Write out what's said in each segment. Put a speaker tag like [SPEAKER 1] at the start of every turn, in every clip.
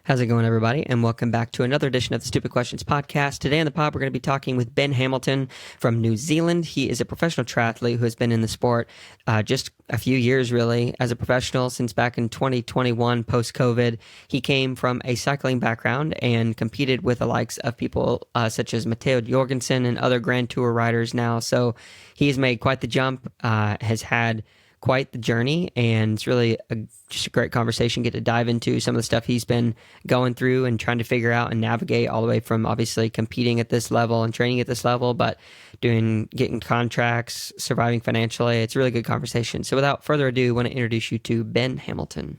[SPEAKER 1] How's it going, everybody? And welcome back to another edition of the Stupid Questions podcast. Today on the pod, we're going to be talking with Ben Hamilton from New Zealand. He is a professional triathlete who has been in the sport just a few years, really, as a professional since back in 2021, post-COVID. He came from a cycling background and competed with the likes of people such as Matteo Jorgensen and other Grand Tour riders now. So he's made quite the jump, has had quite the journey, and it's really just a great conversation. Get to dive into some of the stuff he's been going through and trying to figure out and navigate, all the way from obviously competing at this level and training at this level, but getting contracts, surviving financially. It's a really good conversation. So without further ado, I want to introduce you to Ben Hamilton.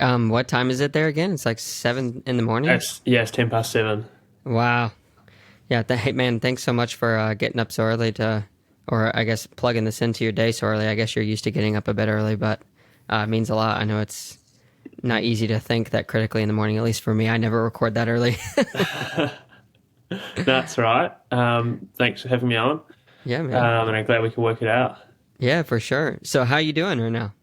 [SPEAKER 1] What time is it there again? It's like 7 in the morning.
[SPEAKER 2] It's 7:10.
[SPEAKER 1] Wow. Yeah. Hey man, thanks so much for getting up so early or I guess plugging this into your day so early. I guess you're used to getting up a bit early, but it means a lot. I know it's not easy to think that critically in the morning, at least for me. I never record that early.
[SPEAKER 2] That's right. Thanks for having me on.
[SPEAKER 1] Yeah, man.
[SPEAKER 2] And I'm glad we can work it out.
[SPEAKER 1] Yeah, for sure. So how you doing right now?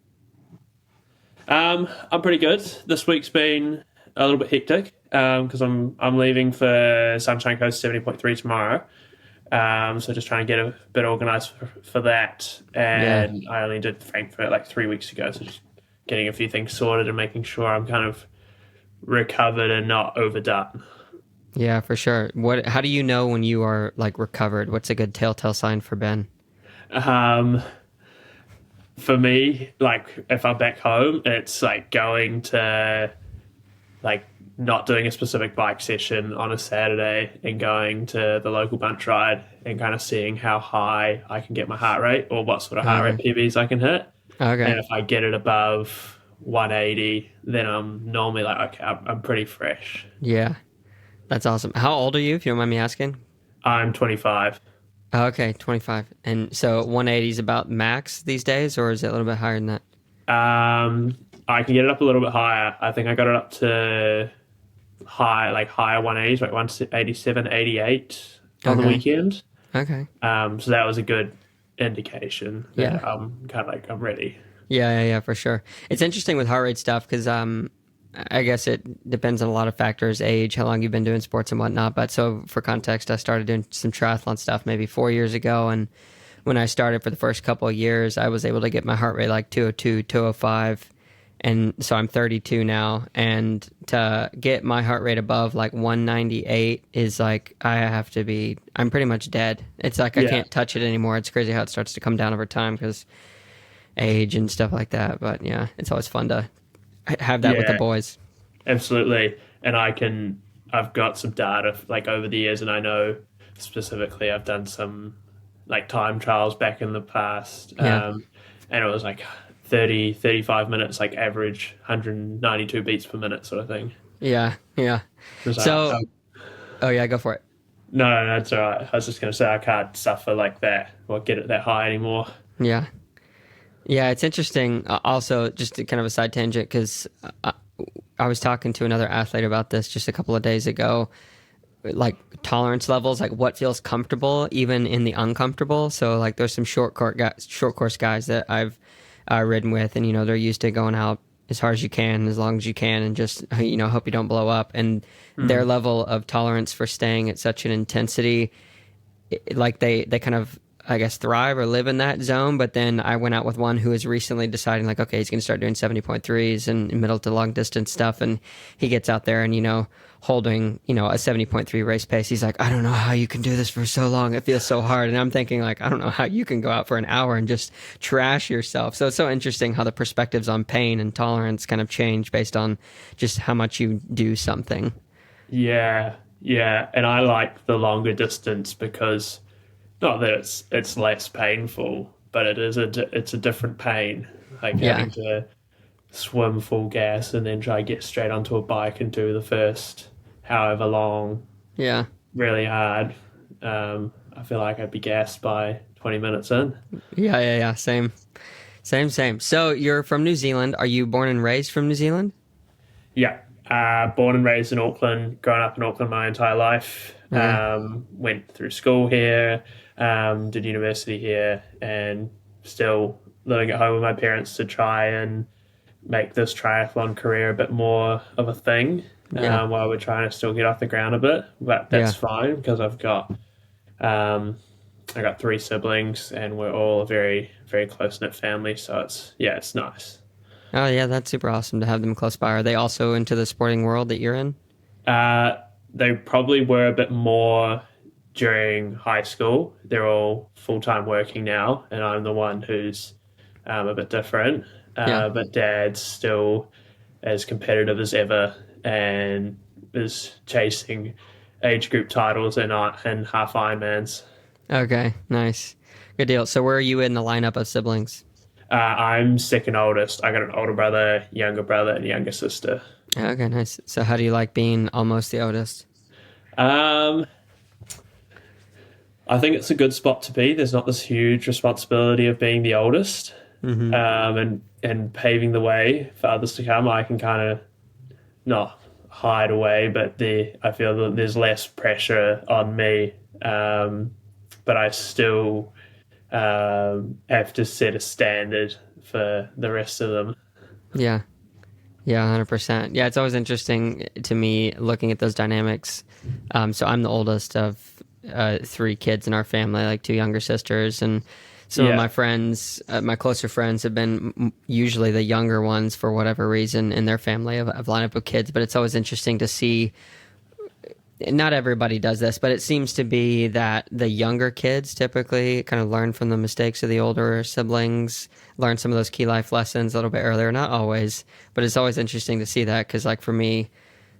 [SPEAKER 2] I'm pretty good. This week's been a little bit hectic because I'm leaving for Sunshine Coast 70.3 tomorrow. So just trying to get a bit organised for that. And I only did Frankfurt like 3 weeks ago, so just getting a few things sorted and making sure I'm kind of recovered and not overdone.
[SPEAKER 1] Yeah, for sure. How do you know when you are like recovered? What's a good telltale sign for Ben?
[SPEAKER 2] For me, like if I'm back home, it's like going to like not doing a specific bike session on a Saturday and going to the local bunch ride and kind of seeing how high I can get my heart rate or what sort of heart rate PBs I can hit.
[SPEAKER 1] Okay.
[SPEAKER 2] And if I get it above 180, then I'm normally like, okay, I'm pretty fresh.
[SPEAKER 1] Yeah, that's awesome. How old are you, if you don't mind me asking?
[SPEAKER 2] I'm 25.
[SPEAKER 1] Okay, 25. And so 180 is about max these days, or is it a little bit higher than that?
[SPEAKER 2] I can get it up a little bit higher. I think I got it up to higher 180s, like 187, 88 on the weekend.
[SPEAKER 1] Okay.
[SPEAKER 2] So that was a good indication that I'm kind of like, I'm ready.
[SPEAKER 1] Yeah, for sure. It's interesting with heart rate stuff because I guess it depends on a lot of factors, age, how long you've been doing sports and whatnot. But so for context, I started doing some triathlon stuff maybe 4 years ago. And when I started for the first couple of years, I was able to get my heart rate like 202, 205. And so I'm 32 now, and to get my heart rate above like 198 is like I'm pretty much dead. It's like I can't touch it anymore. It's crazy how it starts to come down over time because age and stuff like that. But yeah, it's always fun to have that with the boys.
[SPEAKER 2] Absolutely. And I've got some data like over the years, and I know specifically I've done some like time trials back in the past. And it was like 35 minutes, like average 192 beats per minute sort of thing.
[SPEAKER 1] Yeah. So, go for it.
[SPEAKER 2] No, it's all right. I was just going to say I can't suffer like that or get it that high anymore.
[SPEAKER 1] Yeah, it's interesting. Also, just kind of a side tangent, because I was talking to another athlete about this just a couple of days ago, like tolerance levels, like what feels comfortable even in the uncomfortable. So like there's some short course guys that I've ridden with, and they're used to going out as hard as you can, as long as you can, and just hope you don't blow up. And their level of tolerance for staying at such an intensity, like they kind of, I guess, thrive or live in that zone. But then I went out with one who is recently deciding like, okay, he's going to start doing 70.3s and middle to long distance stuff, and he gets out there and holding a 70.3 race pace. He's like, I don't know how you can do this for so long. It feels so hard. And I'm thinking like, I don't know how you can go out for an hour and just trash yourself. So it's so interesting how the perspectives on pain and tolerance kind of change based on just how much you do something.
[SPEAKER 2] Yeah. And I like the longer distance because not that it's less painful, but it's a different pain. Like having to swim full gas and then try to get straight onto a bike and do the first however long.
[SPEAKER 1] Yeah.
[SPEAKER 2] Really hard. I feel like I'd be gassed by 20 minutes in.
[SPEAKER 1] Yeah. Same. So you're from New Zealand. Are you born and raised from New Zealand?
[SPEAKER 2] Yeah. Born and raised in Auckland, grown up in Auckland my entire life. Went through school here, did university here, and still living at home with my parents to try and make this triathlon career a bit more of a thing,
[SPEAKER 1] Yeah.
[SPEAKER 2] while we're trying to still get off the ground a bit. But
[SPEAKER 1] Yeah.
[SPEAKER 2] that's fine because um, I got three siblings and we're all a very, very close knit family. So it's nice.
[SPEAKER 1] Oh, yeah, that's super awesome to have them close by. Are they also into the sporting world that you're in?
[SPEAKER 2] Uh, they probably were a bit more during high school. They're all full time working now, and I'm the one who's a bit different.
[SPEAKER 1] Yeah.
[SPEAKER 2] But Dad's still as competitive as ever and is chasing age group titles and half Ironmans.
[SPEAKER 1] Okay, nice. Good deal. So where are you in the lineup of siblings?
[SPEAKER 2] I'm second oldest. I got an older brother, younger brother, and a younger sister.
[SPEAKER 1] Okay, nice. So how do you like being almost the oldest?
[SPEAKER 2] Um, I think it's a good spot to be. There's not this huge responsibility of being the oldest,
[SPEAKER 1] Mm-hmm.
[SPEAKER 2] and paving the way for others to come. I can kind of not hide away, but I feel that there's less pressure on me. But I still have to set a standard for the rest of them.
[SPEAKER 1] Yeah. Yeah, 100%. Yeah, it's always interesting to me looking at those dynamics. So I'm the oldest of three kids in our family, like two younger sisters, and some of
[SPEAKER 2] Yeah,
[SPEAKER 1] my friends, my closer friends, have been usually the younger ones for whatever reason in their family of lineup of kids. But it's always interesting to see. Not everybody does this, but it seems to be that the younger kids typically kind of learn from the mistakes of the older siblings, learn some of those key life lessons a little bit earlier. Not always, but it's always interesting to see that because, like, for me,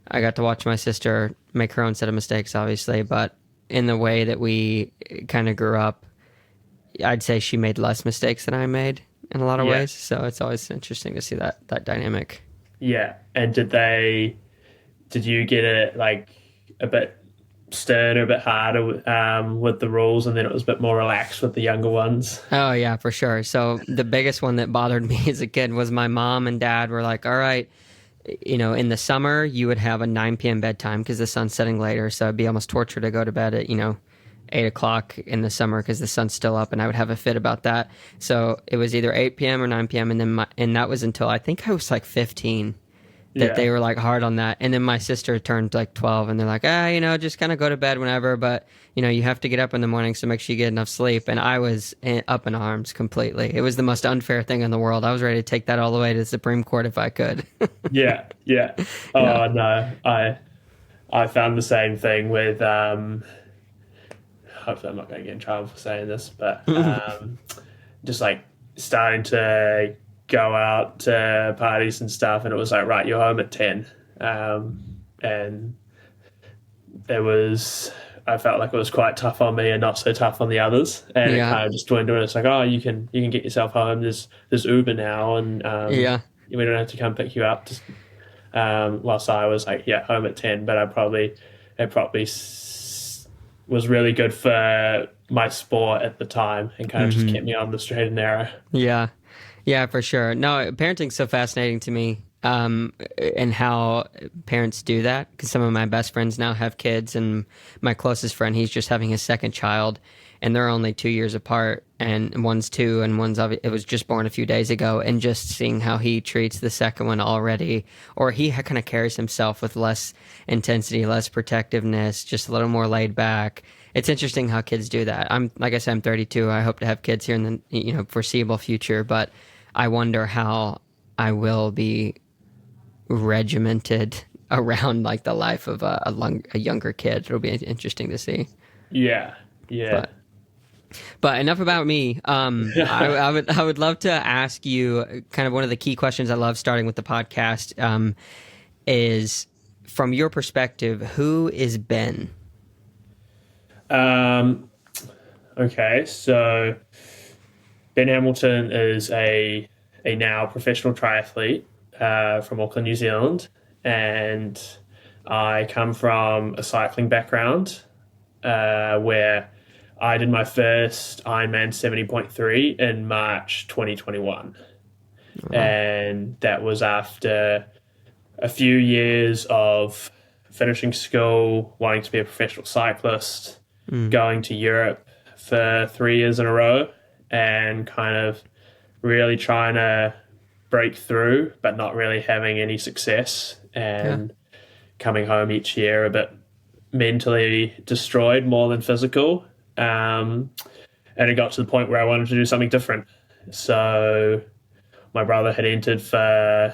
[SPEAKER 1] I got to watch my sister make her own set of mistakes, obviously, but in the way that we kind of grew up, I'd say she made less mistakes than I made in a lot of
[SPEAKER 2] yeah,
[SPEAKER 1] ways. So it's always interesting to see that dynamic.
[SPEAKER 2] yeah. And did you get it like a bit sterner, a bit harder with the rules, and then it was a bit more relaxed with the younger ones?
[SPEAKER 1] Oh yeah, for sure. So the biggest one that bothered me as a kid was my mom and dad were like, "All right, in the summer you would have a 9 p.m. bedtime because the sun's setting later, so it'd be almost torture to go to bed at 8 o'clock in the summer because the sun's still up, and I would have a fit about that. So it was either 8 p.m. or 9 p.m. and that was until I think I was like 15 that
[SPEAKER 2] Yeah,
[SPEAKER 1] they were like hard on that. And then my sister turned like 12 and they're like, just kind of go to bed whenever, but you have to get up in the morning, so make sure you get enough sleep. And I was up in arms completely. It was the most unfair thing in the world. I was ready to take that all the way to the Supreme Court if I could.
[SPEAKER 2] yeah, yeah.
[SPEAKER 1] Yeah.
[SPEAKER 2] Oh no, I found the same thing with hopefully I'm not going to get in trouble for saying this, but just like starting to go out to parties and stuff, and it was like, right, you're home at 10, and I felt like it was quite tough on me and not so tough on the others, and it
[SPEAKER 1] Yeah.
[SPEAKER 2] kind of just dwindled. It's like, oh, you can get yourself home. There's Uber now, and
[SPEAKER 1] Yeah.
[SPEAKER 2] we don't have to come pick you up. Just whilst I was like, yeah, home at 10, but it probably was really good for my sport at the time and kind of just kept me on the straight and narrow.
[SPEAKER 1] Yeah. Yeah, for sure. No, parenting's so fascinating to me, and how parents do that. Because some of my best friends now have kids, and my closest friend, he's just having his second child, and they're only 2 years apart, and one's two, and it was just born a few days ago, and just seeing how he treats the second one already, or he kind of carries himself with less intensity, less protectiveness, just a little more laid back. It's interesting how kids do that. Like I said, I'm 32. I hope to have kids here in the foreseeable future, but I wonder how I will be regimented around like the life of a younger kid. It'll be interesting to see.
[SPEAKER 2] Yeah, yeah.
[SPEAKER 1] But enough about me. I would love to ask you kind of one of the key questions I love starting with the podcast, is from your perspective, who is Ben?
[SPEAKER 2] Okay, so Ben Hamilton is a now professional triathlete from Auckland, New Zealand, and I come from a cycling background where I did my first Ironman 70.3 in March 2021. And that was after a few years of finishing school, wanting to be a professional cyclist, going to Europe for 3 years in a row, and kind of really trying to break through, but not really having any success, and coming home each year a bit mentally destroyed more than physical. And it got to the point where I wanted to do something different. So my brother had entered for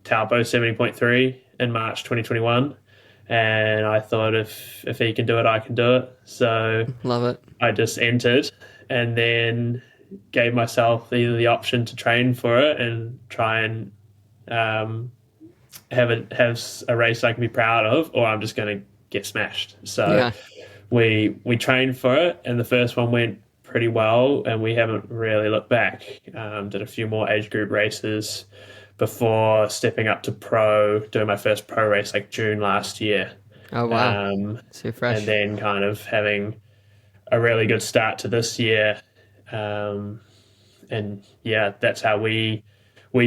[SPEAKER 2] Taupo 70.3 in March 2021. And I thought if he can do it, I can do it. So
[SPEAKER 1] Love it.
[SPEAKER 2] I just entered and then gave myself either the option to train for it and try and have a race I can be proud of, or I'm just going to get smashed. So we trained for it, and the first one went pretty well, and we haven't really looked back. Did a few more age group races before stepping up to pro, doing my first pro race like June last year.
[SPEAKER 1] Oh, wow. So fresh.
[SPEAKER 2] And then kind of having a really good start to this year. And yeah, that's how we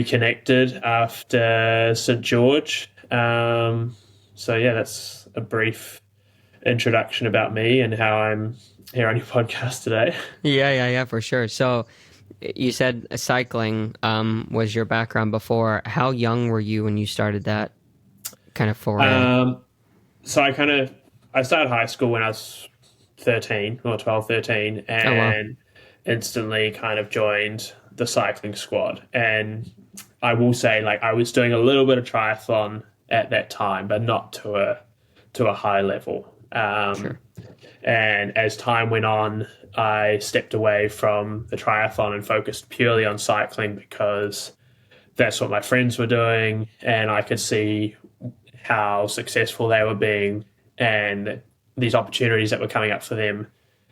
[SPEAKER 2] connected after St. George. So yeah, that's a brief introduction about me and how I'm here on your podcast today.
[SPEAKER 1] Yeah, for sure. So you said cycling was your background before. How young were you when you started that kind of foray?
[SPEAKER 2] So I started high school when I was 13 or 12, 13, and instantly kind of joined the cycling squad. And I will say, like, I was doing a little bit of triathlon at that time, but not to a high level.
[SPEAKER 1] Sure.
[SPEAKER 2] And as time went on, I stepped away from the triathlon and focused purely on cycling because that's what my friends were doing, and I could see how successful they were being and these opportunities that were coming up for them.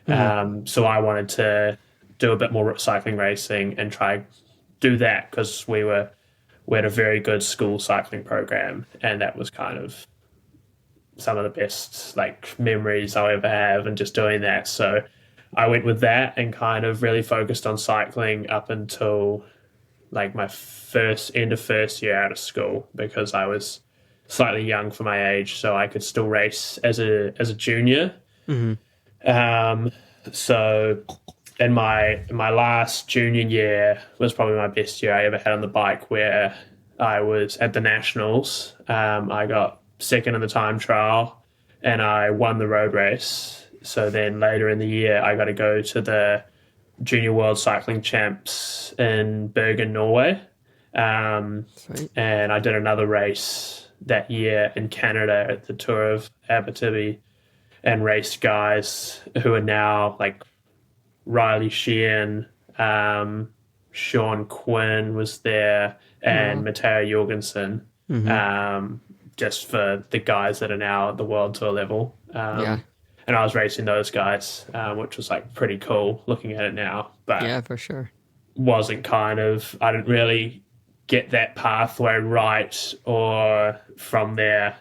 [SPEAKER 2] Mm-hmm. So I wanted to do a bit more cycling racing and try do that because we had a very good school cycling program, and that was kind of some of the best like memories I'll ever have, and just doing that. So I went with that and kind of really focused on cycling up until like my end of first year out of school, because I was slightly young for my age, so I could still race as a junior. Mm-hmm. So in my last junior year was probably my best year I ever had on the bike, where I was at the nationals. I got second in the time trial and I won the road race. So then later in the year I got to go to the Junior World Cycling Champs in Bergen, Norway. And I did another race that year in Canada at the Tour of Abitibi, and raced guys who are now like Riley Sheehan, Sean Quinn was there, and Matteo Jorgensen. Mm-hmm. Just for the guys that are now at the World Tour level. And I was racing those guys, which was like pretty cool looking at it now. But
[SPEAKER 1] yeah, for sure.
[SPEAKER 2] I didn't really get that pathway right, or from there.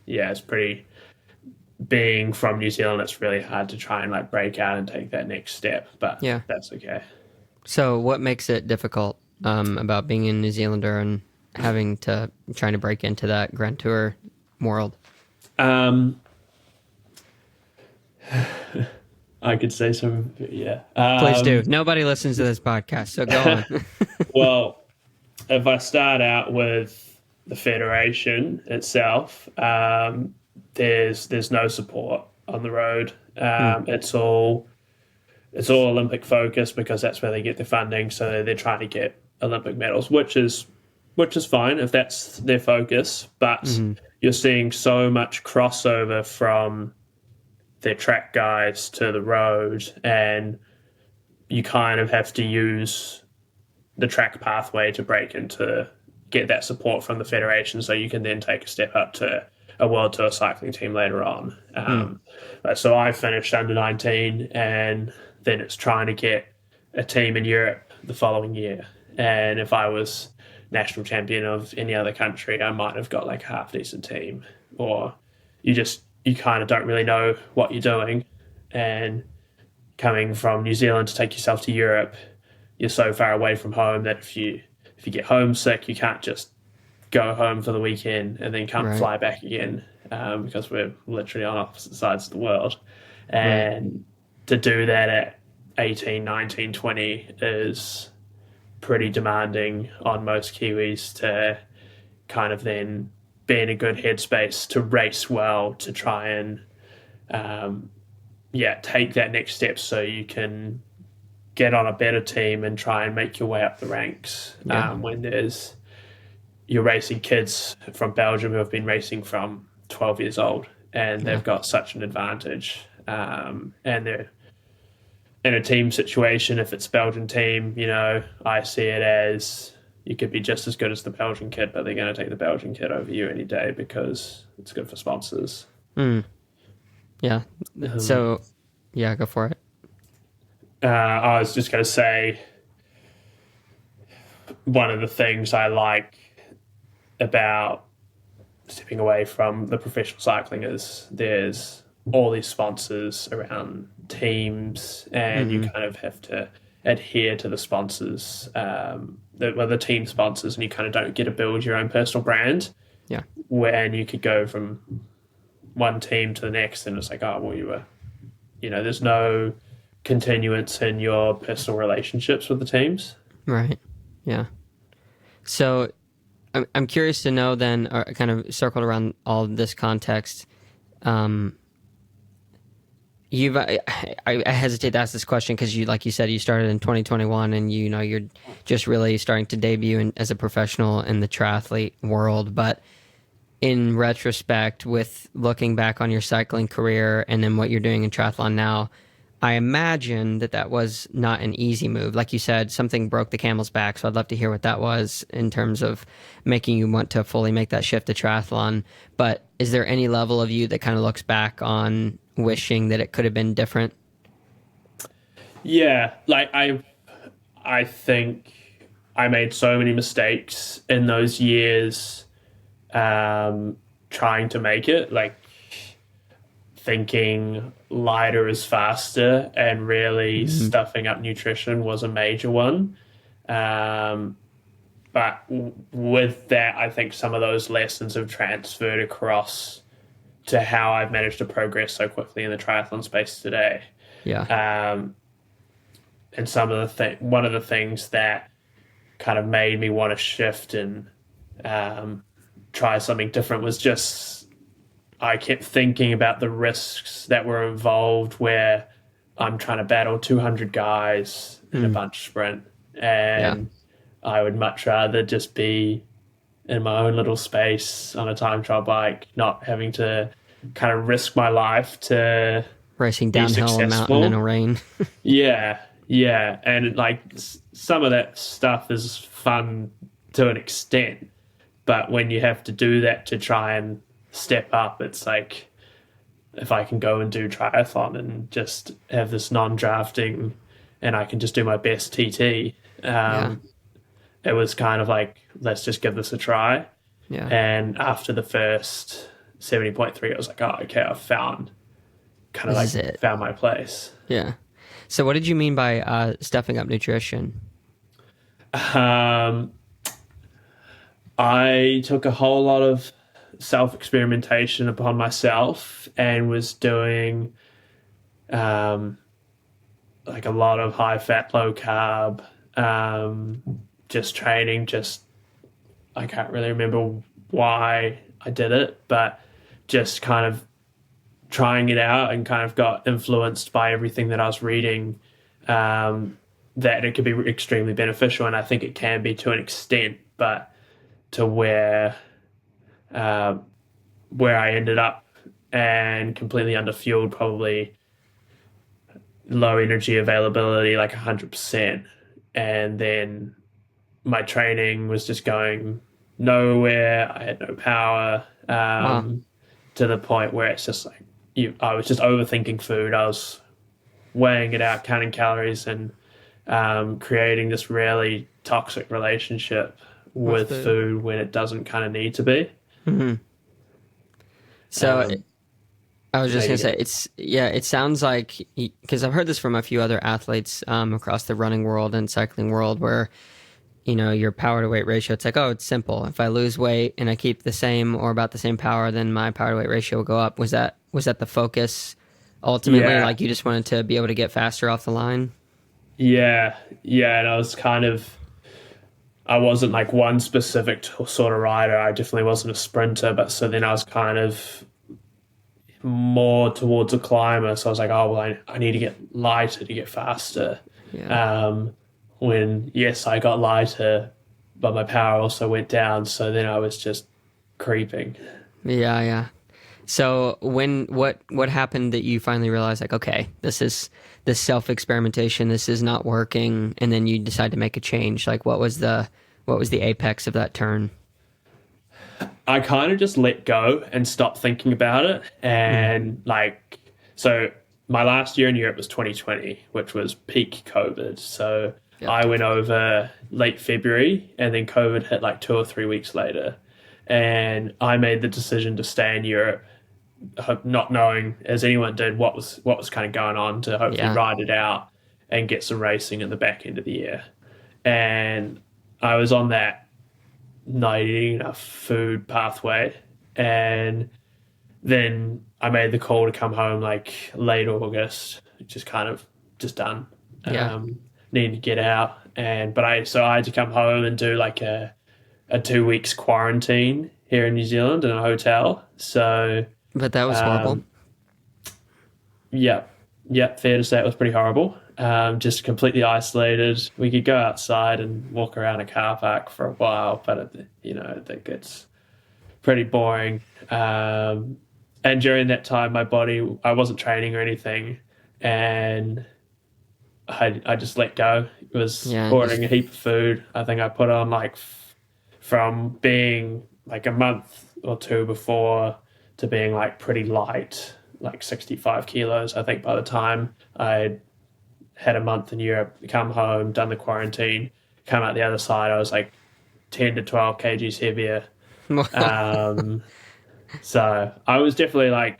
[SPEAKER 2] It's pretty, being from New Zealand, it's really hard to try and like break out and take that next step, but that's okay.
[SPEAKER 1] So what makes it difficult about being a New Zealander and trying to break into that Grand Tour world?
[SPEAKER 2] I could say some,
[SPEAKER 1] Please do. Nobody listens to this podcast, so go on.
[SPEAKER 2] Well, if I start out with the federation itself, there's no support on the road. It's all Olympic focused because that's where they get their funding. So they're trying to get Olympic medals, which is fine if that's their focus. But you're seeing so much crossover from their track guys to the road, and you kind of have to use the track pathway to get that support from the federation, so you can then take a step up to a World Tour cycling team later on. So I finished under 19, and then it's trying to get a team in Europe the following year. And if I was national champion of any other country, I might have got like a half decent team, or you kind of don't really know what you're doing. And coming from New Zealand to take yourself to Europe, you're so far away from home that if you get homesick, you can't just go home for the weekend and then fly back again, because we're literally on opposite sides of the world. And to do that at 18, 19, 20 is pretty demanding on most Kiwis to kind of then be in a good headspace to race well, to try and take that next step so you can get on a better team and try and make your way up the ranks. When you're racing kids from Belgium who have been racing from 12 years old, and they've got such an advantage, and they're in a team situation. If it's a Belgian team, I see it as you could be just as good as the Belgian kid, but they're going to take the Belgian kid over you any day because it's good for sponsors.
[SPEAKER 1] Yeah. So, go for it.
[SPEAKER 2] I was just going to say, one of the things I like about stepping away from the professional cycling is there's all these sponsors around teams, and you kind of have to adhere to the sponsors, the team sponsors, and you kind of don't get to build your own personal brand.
[SPEAKER 1] Yeah.
[SPEAKER 2] When you could go from one team to the next, and it's like, oh, well, there's no continuance in your personal relationships with the teams. Right.
[SPEAKER 1] Yeah. So I'm curious to know then, kind of circled around all this context, I hesitate to ask this question because like you said, you started in 2021, and you're just really starting to debut as a professional in the triathlete world. But in retrospect, with looking back on your cycling career and then what you're doing in triathlon now, I imagine that was not an easy move. Like you said, something broke the camel's back. So I'd love to hear what that was in terms of making you want to fully make that shift to triathlon. But is there any level of you that kind of looks back on wishing that it could have been different?
[SPEAKER 2] Yeah, like I think I made so many mistakes in those years, trying to make it, like thinking lighter is faster, and really stuffing up nutrition was a major one. But with that, I think some of those lessons have transferred across to how I've managed to progress so quickly in the triathlon space today.
[SPEAKER 1] Yeah.
[SPEAKER 2] And one of the things that kind of made me want to shift and try something different was just, I kept thinking about the risks that were involved where I'm trying to battle 200 guys in a bunch sprint, and I would much rather just be in my own little space on a time trial bike, not having to kind of risk my life to
[SPEAKER 1] racing downhill a mountain in a rain.
[SPEAKER 2] Yeah. And like some of that stuff is fun to an extent, but when you have to do that to try and step up, it's like, if I can go and do triathlon and just have this non-drafting and I can just do my best TT, it was kind of like, let's just give this a try.
[SPEAKER 1] Yeah.
[SPEAKER 2] And after the first 70.3, I was like, oh, okay, I've found my place.
[SPEAKER 1] Yeah. So what did you mean by stuffing up nutrition?
[SPEAKER 2] I took a whole lot of self-experimentation upon myself and was doing like a lot of high-fat, low-carb, just training. I can't really remember why I did it, but just kind of trying it out, and kind of got influenced by everything that I was reading, that it could be extremely beneficial. And I think it can be to an extent, but to where I ended up and completely underfueled, probably low energy availability, like 100%. And then my training was just going nowhere. I had no power, to the point where it's just like, I was just overthinking food. I was weighing it out, counting calories, and creating this really toxic relationship with food when it doesn't kind of need to be.
[SPEAKER 1] Mm-hmm. So I was just going to say, it sounds like, because I've heard this from a few other athletes across the running world and cycling world, where, your power to weight ratio, it's like, oh, it's simple. If I lose weight and I keep the same or about the same power, then my power to weight ratio will go up. Was that the focus ultimately?
[SPEAKER 2] Yeah.
[SPEAKER 1] Like, you just wanted to be able to get faster off the line?
[SPEAKER 2] Yeah. And I was kind of I wasn't like one specific sort of rider. I definitely wasn't a sprinter, but so then I was kind of more towards a climber. So I was like, oh, well, I need to get lighter to get faster.
[SPEAKER 1] Yeah.
[SPEAKER 2] Um, when, yes, I got lighter, but my power also went down. So then I was just creeping.
[SPEAKER 1] Yeah, yeah. So what happened that you finally realized like, okay, this self experimentation, this is not working, and then you decide to make a change? Like what was the apex of that turn?
[SPEAKER 2] I kind of just let go and stopped thinking about it.
[SPEAKER 1] Mm.
[SPEAKER 2] And like, so my last year in Europe was 2020, which was peak COVID. So
[SPEAKER 1] Yep.
[SPEAKER 2] I went over late February and then COVID hit like 2 or 3 weeks later. And I made the decision to stay in Europe, not knowing, as anyone did, what was kind of going on, to hopefully
[SPEAKER 1] Yeah.
[SPEAKER 2] ride it out and get some racing in the back end of the year. And I was on that not eating enough food pathway. And then I made the call to come home like late August, just kind of just done.
[SPEAKER 1] Yeah.
[SPEAKER 2] Needing to get out. I had to come home and do like a 2 weeks quarantine here in New Zealand in a hotel. So
[SPEAKER 1] But that was horrible.
[SPEAKER 2] um, yeah, yeah, fair to say it was pretty horrible. Just completely isolated. We could go outside and walk around a car park for a while, but I think it's pretty boring. And during that time, my body, I wasn't training or anything, and I just let go. It was
[SPEAKER 1] Yeah,
[SPEAKER 2] ordering a heap of food. I think I put on like from being like a month or two before to being like pretty light, like 65 kilos. I think by the time I had a month in Europe, come home, done the quarantine, come out the other side, I was like 10 to 12 kgs heavier. Um, so I was definitely like,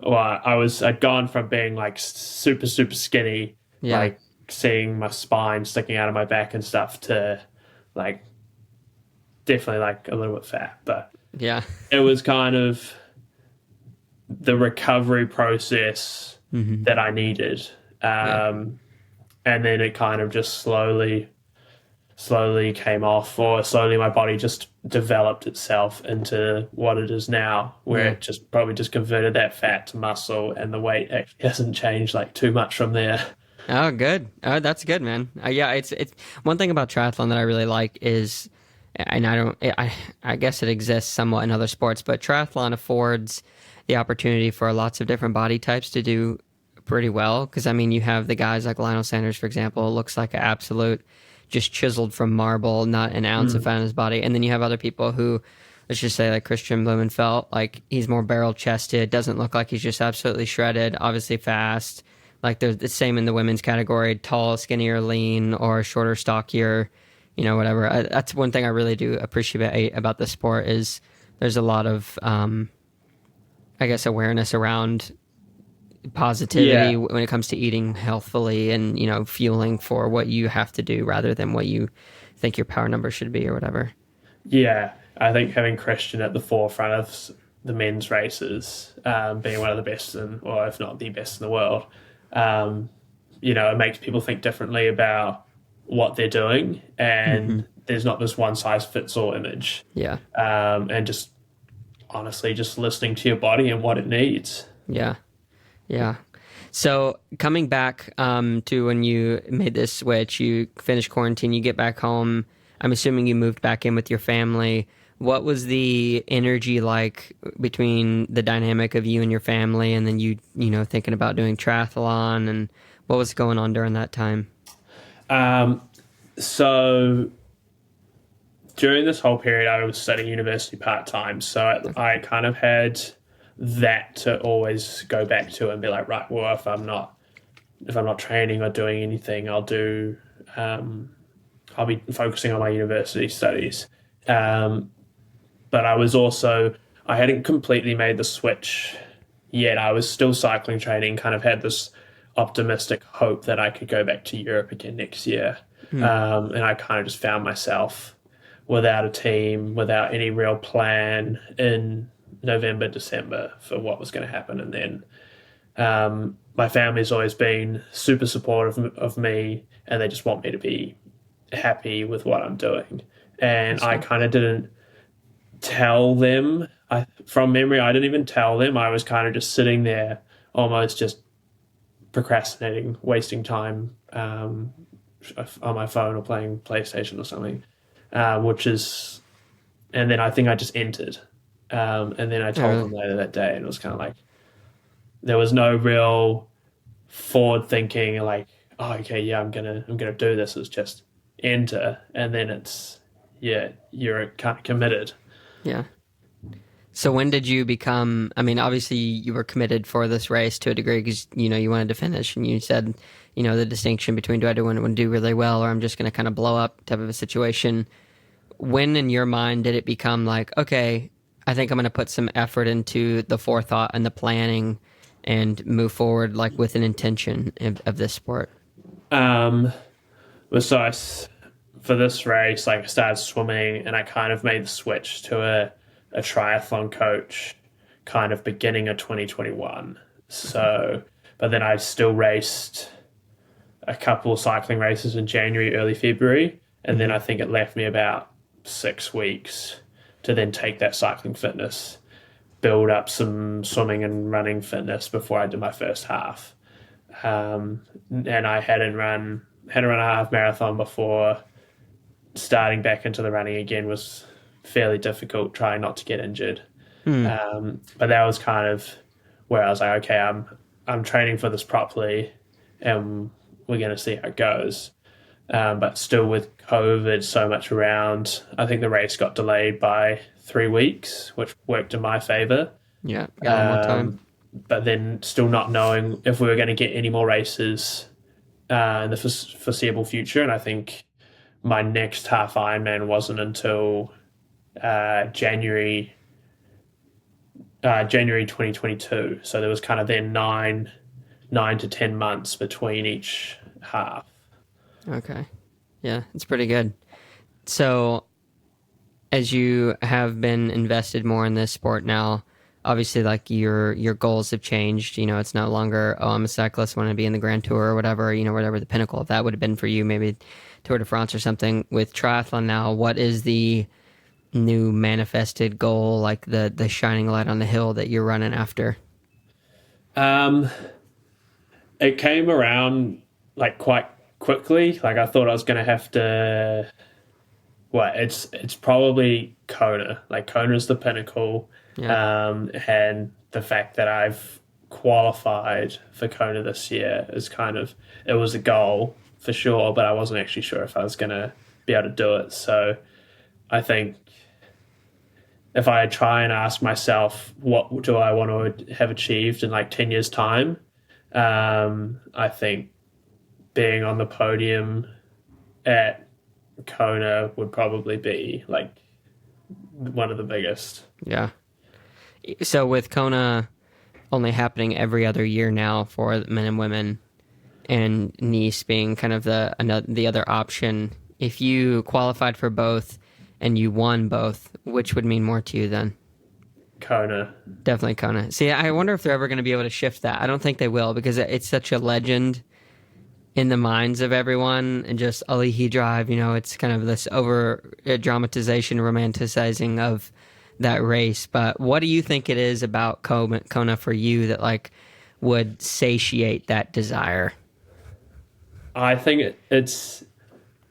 [SPEAKER 2] well, I'd gone from being like super, super skinny,
[SPEAKER 1] yeah,
[SPEAKER 2] like seeing my spine sticking out of my back and stuff, to like definitely like a little bit fat. But
[SPEAKER 1] yeah.
[SPEAKER 2] it was kind of the recovery process
[SPEAKER 1] Hmm.
[SPEAKER 2] that I needed.
[SPEAKER 1] Yeah,
[SPEAKER 2] And then it kind of just slowly came off, or slowly my body just developed itself into what it is now, where
[SPEAKER 1] yeah.
[SPEAKER 2] it just probably just converted that fat to muscle, and the weight actually hasn't changed like too much from there.
[SPEAKER 1] Oh, good. Oh, that's good, man. Yeah, it's one thing about triathlon that I really like is, and I guess it exists somewhat in other sports, but triathlon affords the opportunity for lots of different body types to do pretty well. Because I mean, you have the guys like Lionel Sanders, for example, looks like an absolute just chiseled from marble, not an ounce of
[SPEAKER 2] Mm.
[SPEAKER 1] fat in his body. And then you have other people who, let's just say like Christian Blumenfeld, like he's more barrel chested, doesn't look like he's just absolutely shredded, obviously fast. Like there's the same in the women's category, tall, skinnier, lean, or shorter, stockier, whatever. That's one thing I really do appreciate about the sport is there's a lot of, I guess, awareness around positivity
[SPEAKER 2] Yeah,
[SPEAKER 1] when it comes to eating healthfully and, fueling for what you have to do rather than what you think your power number should be or whatever.
[SPEAKER 2] yeah. I think having Christian at the forefront of the men's races, being one of the best or if not the best in the world, um, it makes people think differently about what they're doing,
[SPEAKER 1] Hmm.
[SPEAKER 2] and there's not this one size fits all image.
[SPEAKER 1] Yeah.
[SPEAKER 2] And just honestly, just listening to your body and what it needs.
[SPEAKER 1] Yeah. Yeah. So coming back to when you made this switch, you finished quarantine, you get back home. I'm assuming you moved back in with your family. What was the energy like between the dynamic of you and your family, and then thinking about doing triathlon, and what was going on during that time?
[SPEAKER 2] Um, so during this whole period, I was studying university part time. So I kind of had that to always go back to and be like, right, well, if I'm not training or doing anything, I'll be focusing on my university studies. But I hadn't completely made the switch yet. I was still cycling training, kind of had this optimistic hope that I could go back to Europe again next year.
[SPEAKER 1] Hmm.
[SPEAKER 2] And I kind of just found myself without a team, without any real plan in November, December for what was going to happen. And then my family's always been super supportive of me, and they just want me to be happy with what I'm doing. And
[SPEAKER 1] That's
[SPEAKER 2] I
[SPEAKER 1] cool.
[SPEAKER 2] kind of didn't tell them. From memory, I didn't even tell them. I was kind of just sitting there, almost just procrastinating, wasting time on my phone or playing PlayStation or something, which is, and then I think I just entered. And then I
[SPEAKER 1] Oh,
[SPEAKER 2] told
[SPEAKER 1] really?
[SPEAKER 2] them later that day, and it was kind of like, there was no real forward thinking, like, oh, okay, yeah, I'm gonna do this. It's just enter, and then it's, yeah, you're kind of committed.
[SPEAKER 1] Yeah. So when did you become? I mean, obviously you were committed for this race to a degree because you wanted to finish, and you said the distinction between do I do want to do really well or I'm just going to kind of blow up type of a situation. When in your mind did it become like, okay, I think I'm going to put some effort into the forethought and the planning and move forward like with an intention of this sport?
[SPEAKER 2] Um, so for this race, like I started swimming, and I kind of made the switch to a triathlon coach, kind of beginning of 2021.
[SPEAKER 1] Okay.
[SPEAKER 2] So, but then I still raced a couple of cycling races in January, early February, and then
[SPEAKER 1] Hmm.
[SPEAKER 2] I think it left me about 6 weeks to then take that cycling fitness, build up some swimming and running fitness before I did my first half. And I hadn't run a half marathon before. Starting back into the running again was fairly difficult, trying not to get injured.
[SPEAKER 1] Hmm.
[SPEAKER 2] But that was kind of where I was like, okay, I'm training for this properly, and we're going to see how it goes. But still, with COVID so much around, I think the race got delayed by 3 weeks, which worked in my favor.
[SPEAKER 1] Yeah. Got a little more time.
[SPEAKER 2] But then, still not knowing if we were going to get any more races in the foreseeable future. And I think my next half Ironman wasn't until January 2022. So there was kind of then 9 to 10 months between each half.
[SPEAKER 1] Okay. Yeah, it's pretty good. So as you have been invested more in this sport now, obviously like your goals have changed. It's no longer, oh, I'm a cyclist, want to be in the Grand Tour or whatever, whatever the pinnacle of that would have been for you, maybe Tour de France or something. With triathlon now, what is the new manifested goal, like the shining light on the hill that you're running after?
[SPEAKER 2] Um, it came around like quite quickly. Like I thought I was going to have to. Well, it's probably Kona. Like Kona is the pinnacle,
[SPEAKER 1] Yeah.
[SPEAKER 2] and the fact that I've qualified for Kona this year is kind of, it was a goal for sure, but I wasn't actually sure if I was going to be able to do it. So I think if I try and ask myself, what do I want to have achieved in like 10 years' time? I think being on the podium at Kona would probably be like one of the biggest.
[SPEAKER 1] Yeah. So with Kona only happening every other year now for men and women, and Nice being kind of the other option, if you qualified for both and you won both, which would mean more to you then?
[SPEAKER 2] Kona.
[SPEAKER 1] Definitely Kona. See, I wonder if they're ever going to be able to shift that. I don't think they will because it's such a legend in the minds of everyone, and just Alihi Drive, it's kind of this over dramatization, romanticizing of that race. But what do you think it is about Kona for you that like would satiate that desire?
[SPEAKER 2] I think it's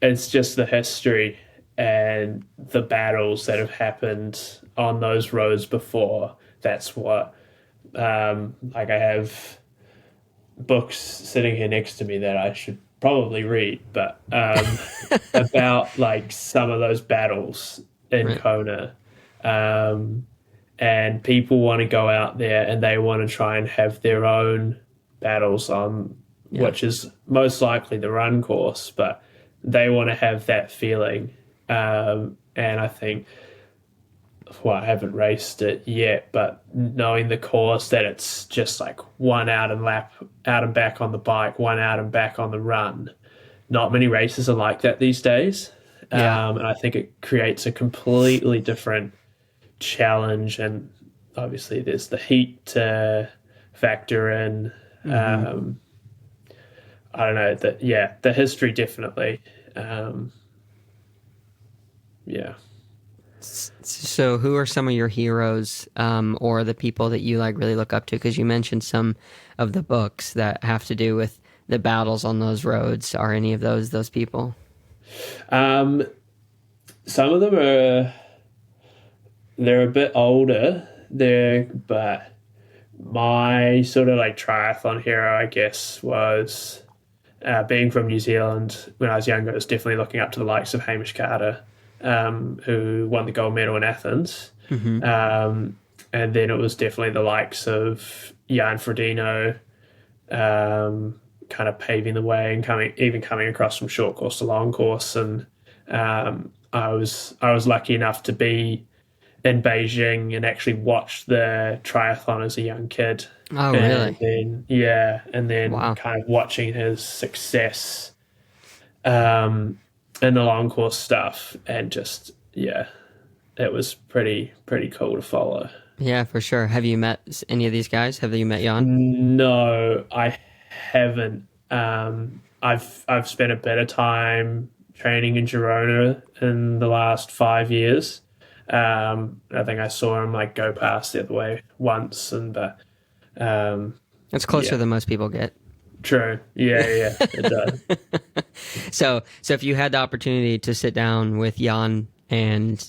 [SPEAKER 2] just the history and the battles that have happened on those roads before. That's what, like I have books sitting here next to me that I should probably read, but about like some of those battles in
[SPEAKER 1] Right.
[SPEAKER 2] Kona. Um, and people want to go out there and they want to try and have their own battles on,
[SPEAKER 1] Yeah.
[SPEAKER 2] which is most likely the run course, but they want to have that feeling. And I think, well, I haven't raced it yet, but knowing the course that it's just like one out and lap, out and back on the bike, one out and back on the run. Not many races are like that these days.
[SPEAKER 1] Yeah.
[SPEAKER 2] And I think it creates a completely different challenge. And obviously, there's the heat to factor in.
[SPEAKER 1] Hmm.
[SPEAKER 2] I don't know that. Yeah, the history definitely. yeah.
[SPEAKER 1] So who are some of your heroes, or the people that you like really look up to? Because you mentioned some of the books that have to do with the battles on those roads. Are any of those people?
[SPEAKER 2] Um, some of them are they're a bit older there, but my sort of like triathlon hero, I guess, was being from New Zealand when I was younger. I was definitely looking up to the likes of Hamish Carter, who won the gold medal in Athens.
[SPEAKER 1] Hmm.
[SPEAKER 2] And then it was definitely the likes of Jan Frodeno, kind of paving the way and coming across from short course to long course. And I was lucky enough to be in Beijing and actually watch the triathlon as a young kid.
[SPEAKER 1] Oh,
[SPEAKER 2] And
[SPEAKER 1] really?
[SPEAKER 2] then, yeah, and then
[SPEAKER 1] Wow.
[SPEAKER 2] kind of watching his success in the long course stuff. And just, yeah, it was pretty cool to follow.
[SPEAKER 1] Yeah, for sure. Have you met any of these guys? Have you met Jan?
[SPEAKER 2] No, I haven't. I've spent a bit of time training in Girona in the last 5 years. I think I saw him like go past the other way once, and but
[SPEAKER 1] It's closer
[SPEAKER 2] yeah,
[SPEAKER 1] than most people get.
[SPEAKER 2] true. Yeah, it does.
[SPEAKER 1] So if you had the opportunity to sit down with Jan and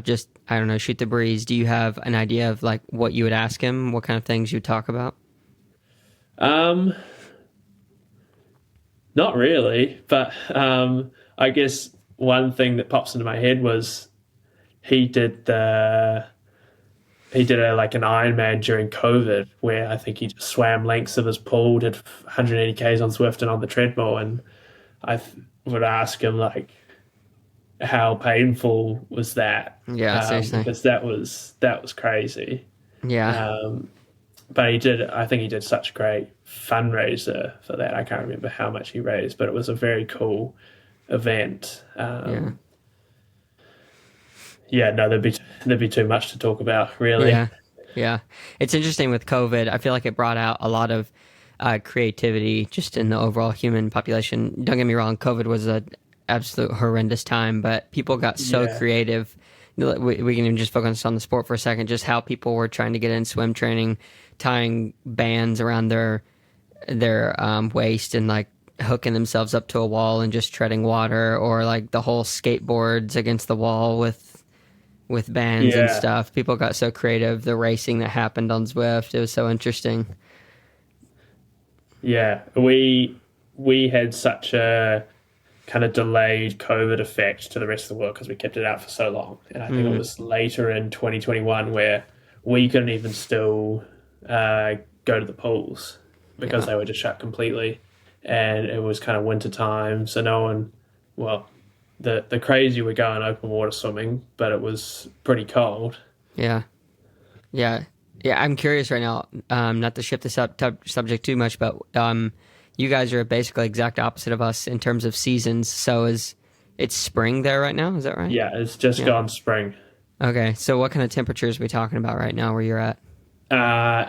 [SPEAKER 1] just, I don't know, shoot the breeze, do you have an idea of like what you would ask him? What kind of things you'd talk about?
[SPEAKER 2] Um, Not really, but I guess one thing that pops into my head was he did the he did like an Ironman during COVID where I think he just swam lengths of his pool, did 180 k's on Swift and on the treadmill, and would ask him like how painful was that,
[SPEAKER 1] Yeah, seriously.
[SPEAKER 2] because that was crazy.
[SPEAKER 1] Yeah.
[SPEAKER 2] Um, but I think he did such a great fundraiser for that. I can't remember how much he raised, but it was a very cool event.
[SPEAKER 1] Yeah.
[SPEAKER 2] Yeah, no, there'd be too much to talk about, really.
[SPEAKER 1] Yeah. Yeah. It's interesting with COVID. I feel like it brought out a lot of creativity just in the overall human population. Don't get me wrong, COVID was a absolute horrendous time, but people got so
[SPEAKER 2] Yeah,
[SPEAKER 1] creative. We can even just focus on the sport for a second, just how people were trying to get in swim training, tying bands around their waist and like hooking themselves up to a wall and just treading water, or like the whole skateboards against the wall with bands and
[SPEAKER 2] yeah,
[SPEAKER 1] stuff. People got so creative. The racing that happened on Zwift, it was so interesting.
[SPEAKER 2] yeah. We had such a kind of delayed COVID effect to the rest of the world because we kept it out for so long, and I think it
[SPEAKER 1] Mm,
[SPEAKER 2] was later in 2021 where we couldn't even still go to the pools because
[SPEAKER 1] yeah,
[SPEAKER 2] they were just shut completely, and it was kind of winter time, so no one, well, the crazy were going open water swimming, but it was pretty cold.
[SPEAKER 1] yeah, yeah, yeah. I'm curious right now, not to shift this subject too much, but you guys are basically exact opposite of us in terms of seasons. So it's spring there right now? Is that right?
[SPEAKER 2] Yeah, it's just
[SPEAKER 1] Yeah.
[SPEAKER 2] gone spring.
[SPEAKER 1] Okay. So what kind of temperatures are we talking about right now where you're at?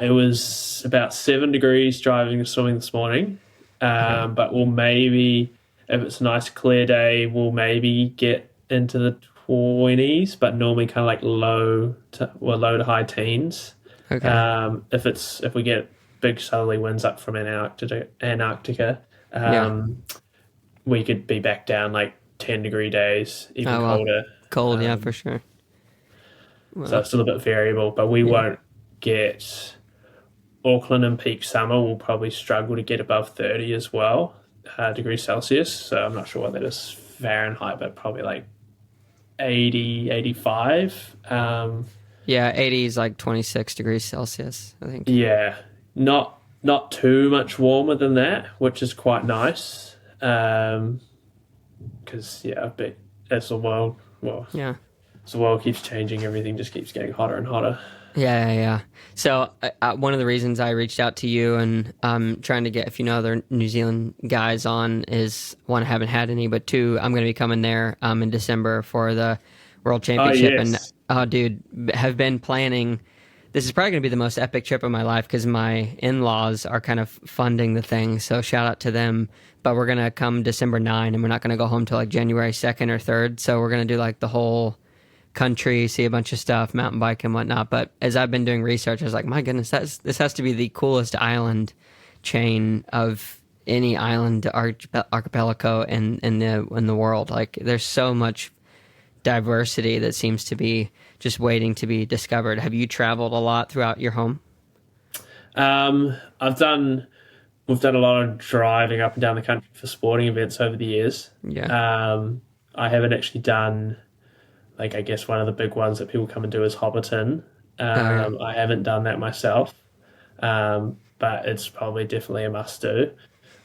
[SPEAKER 2] It was about 7 degrees driving to swimming this morning.
[SPEAKER 1] Okay.
[SPEAKER 2] But we'll maybe, if it's a nice clear day, we'll maybe get into the 20s, but normally kind of like low to high teens.
[SPEAKER 1] Okay.
[SPEAKER 2] If we get big southerly winds up from Antarctica,
[SPEAKER 1] Yeah.
[SPEAKER 2] we could be back down like 10-degree days, even
[SPEAKER 1] Oh well.
[SPEAKER 2] colder.
[SPEAKER 1] Cold, yeah, for
[SPEAKER 2] Um,
[SPEAKER 1] sure.
[SPEAKER 2] so
[SPEAKER 1] Well,
[SPEAKER 2] it's still a bit variable, but we
[SPEAKER 1] yeah.
[SPEAKER 2] won't get Auckland in peak summer. Will probably struggle to get above 30 as well, degrees Celsius. So I'm not sure what that is Fahrenheit, but probably like 80, 85.
[SPEAKER 1] Yeah, 80 is like 26 degrees Celsius, I think.
[SPEAKER 2] Yeah, not too much warmer than that, which is quite nice. Because yeah, a bit as
[SPEAKER 1] Yeah.
[SPEAKER 2] the world keeps changing, everything just keeps getting hotter and hotter.
[SPEAKER 1] Yeah, yeah, yeah. So one of the reasons I reached out to you and trying to get a few other New Zealand guys on is, one, I haven't had any, but two, I'm going to be coming there in December for the World
[SPEAKER 2] Oh
[SPEAKER 1] Championship. And
[SPEAKER 2] yes,
[SPEAKER 1] oh, dude, have been planning this is probably going to be the most epic trip of my life because my in-laws are kind of funding the thing. So shout out to them. But we're going to come December 9 and we're not going to go home till like January 2nd or 3rd. So we're going to do like the whole country, see a bunch of stuff, mountain bike and whatnot. But as I've been doing research, I was like, my goodness, this has to be the coolest island chain of any island archipelago in the world. Like there's so much diversity that seems to be just waiting to be discovered. Have you traveled a lot throughout your home?
[SPEAKER 2] We've done a lot of driving up and down the country for sporting events over the years.
[SPEAKER 1] Yeah.
[SPEAKER 2] I haven't actually done, like, I guess one of the big ones that people come and do is Hobbiton.
[SPEAKER 1] Yeah.
[SPEAKER 2] I haven't done that myself, but it's probably definitely a must do.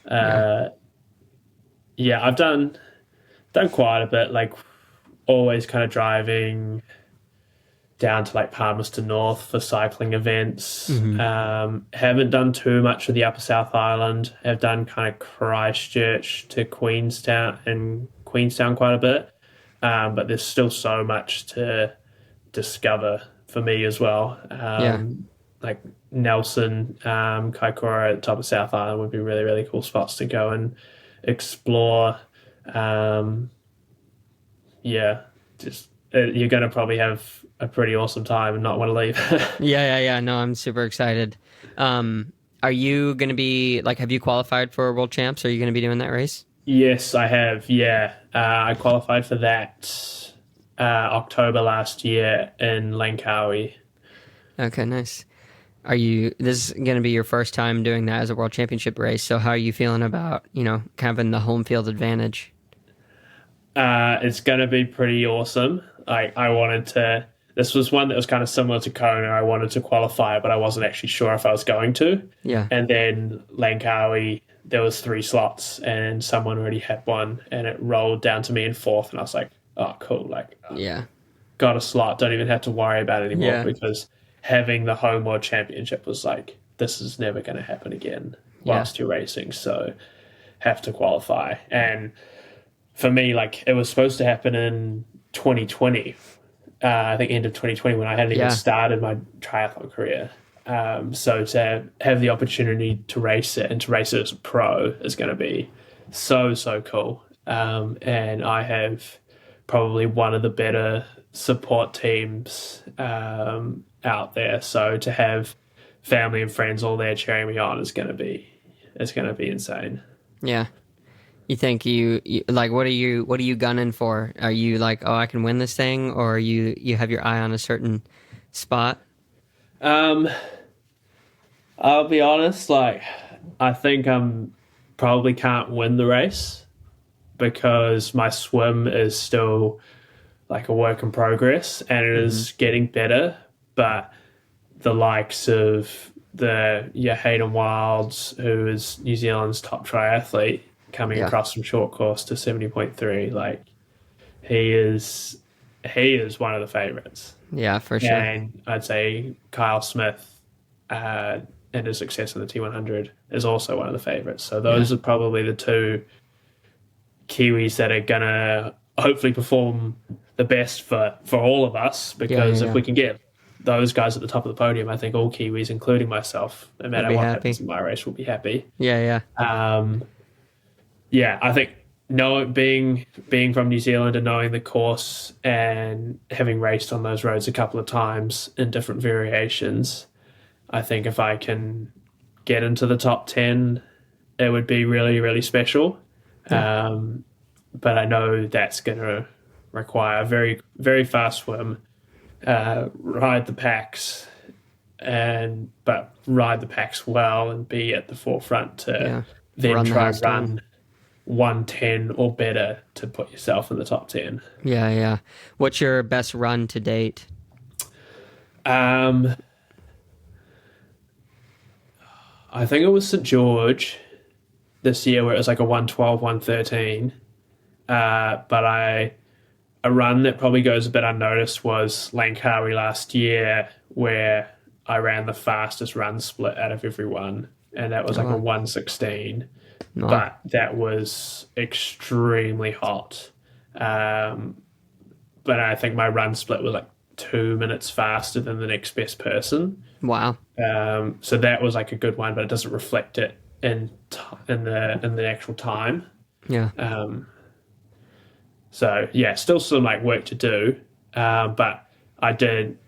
[SPEAKER 2] Yeah, I've done quite a bit, like always kind of driving down to like Palmerston North for cycling events. Haven't done too much of the Upper South Island. Have done kind of Christchurch to Queenstown quite a bit. But there's still so much to discover for me as well. Like Nelson, Kaikoura at the top of South Island would be really, really cool spots to go and explore. You're going to probably have a pretty awesome time and not want to leave.
[SPEAKER 1] Yeah. No, I'm super excited. Are you going to be like, have you qualified for World Champs? Are you going to be doing that race?
[SPEAKER 2] Yes, I have. Yeah. I qualified for that October last year in Langkawi.
[SPEAKER 1] Okay, nice. This is going to be your first time doing that as a World Championship race. So how are you feeling about, having the home field advantage?
[SPEAKER 2] It's going to be pretty awesome. This was one that was kind of similar to Kona. I wanted to qualify, but I wasn't actually sure if I was going to.
[SPEAKER 1] Yeah.
[SPEAKER 2] And then Langkawi, there was 3 slots and someone already had one and it rolled down to me in 4th. And I was like, oh, cool. Like,
[SPEAKER 1] yeah,
[SPEAKER 2] got a slot. Don't even have to worry about it anymore because having the home world championship was like, this is never going to happen again whilst you're racing. So have to qualify. And for me, like it was supposed to happen in 2020, I think end of 2020 when I hadn't even started my triathlon career. So to have the opportunity to race it and to race it as a pro is going to be so, so cool. And I have probably one of the better support teams out there. So to have family and friends all there cheering me on is going to be insane.
[SPEAKER 1] Yeah. You think you like, what are you gunning for? Are you like, oh, I can win this thing, or you have your eye on a certain spot?
[SPEAKER 2] I'll be honest, like I think I'm probably can't win the race because my swim is still like a work in progress and it is getting better, but the likes of Hayden Wilds, who is New Zealand's top triathlete, coming across from short course to 70.3, like he is one of the favorites.
[SPEAKER 1] Yeah, for sure.
[SPEAKER 2] And I'd say Kyle Smith and his success in the T100 is also one of the favorites. So those are probably the 2 Kiwis that are gonna hopefully perform the best for all of us, because if we can get those guys at the top of the podium, I think all Kiwis, including myself, no matter what happens in my race, will be happy.
[SPEAKER 1] Yeah.
[SPEAKER 2] I think being from New Zealand and knowing the course and having raced on those roads a couple of times in different variations, I think if I can get into the top 10, it would be really, really special. Yeah. But I know that's going to require a very, very fast swim, ride the packs, but ride the packs well and be at the forefront to then run 110 or better to put yourself in the top 10.
[SPEAKER 1] Yeah. What's your best run to date?
[SPEAKER 2] I think it was St. George this year where it was like a 112, 113. But a run that probably goes a bit unnoticed was Langkawi last year, where I ran the fastest run split out of everyone, and that was like a 116. Wow. But that was extremely hot. But I think my run split was like 2 minutes faster than the next best person.
[SPEAKER 1] Wow.
[SPEAKER 2] So that was like a good one, but it doesn't reflect it in the actual time.
[SPEAKER 1] Yeah.
[SPEAKER 2] So yeah, still some like work to do, but I did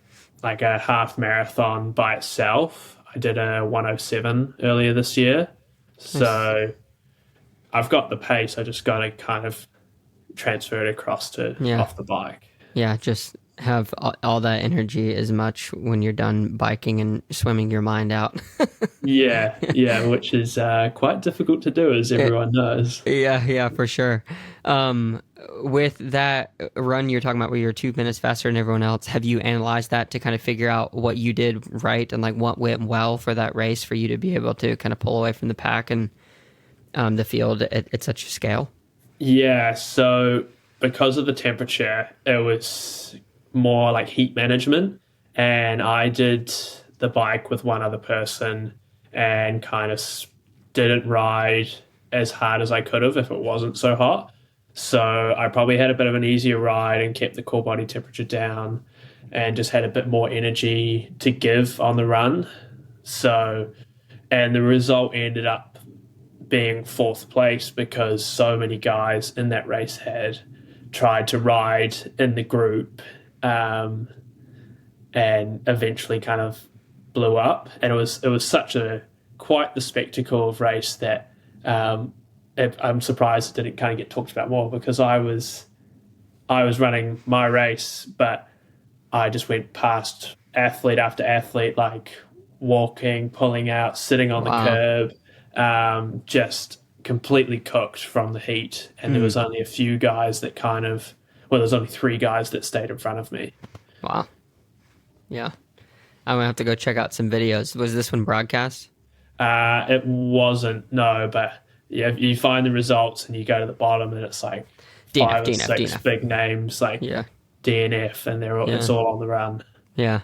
[SPEAKER 2] like a half marathon by itself. I did a 107 earlier this year,
[SPEAKER 1] Nice.
[SPEAKER 2] so I've got the pace. I just got to kind of transfer it across to
[SPEAKER 1] Yeah.
[SPEAKER 2] off the bike.
[SPEAKER 1] Yeah. Just have all that energy as much when you're done biking and swimming your mind out.
[SPEAKER 2] Yeah, yeah, which is quite difficult to do, as
[SPEAKER 1] It,
[SPEAKER 2] everyone knows.
[SPEAKER 1] Yeah, yeah, for sure. Um, with that run you're talking about where you're 2 minutes faster than everyone else, have you analyzed that to kind of figure out what you did right and like what went well for that race for you to be able to kind of pull away from the pack and the field at such a scale?
[SPEAKER 2] Yeah, so because of the temperature, it was more like heat management, and I did the bike with one other person and kind of didn't ride as hard as I could have if it wasn't so hot. So I probably had a bit of an easier ride and kept the core body temperature down and just had a bit more energy to give on the run. So, and the result ended up being fourth place because so many guys in that race had tried to ride in the group, and eventually kind of blew up. And it was such a quite the spectacle of race that I'm surprised it didn't kind of get talked about more because I was running my race, but I just went past athlete after athlete, like walking, pulling out, sitting on the
[SPEAKER 1] Wow.
[SPEAKER 2] curb, just completely cooked from the heat. And there was only a few guys that well, there's only 3 guys that stayed in front of me.
[SPEAKER 1] Wow. Yeah. I'm gonna have to go check out some videos. Was this one broadcast?
[SPEAKER 2] It wasn't, no, but yeah, you find the results and you go to the bottom and it's like
[SPEAKER 1] DNF,
[SPEAKER 2] five or
[SPEAKER 1] DNF,
[SPEAKER 2] six
[SPEAKER 1] DNF.
[SPEAKER 2] big names like
[SPEAKER 1] Yeah.
[SPEAKER 2] DNF, and it's
[SPEAKER 1] Yeah.
[SPEAKER 2] all on the run.
[SPEAKER 1] Yeah.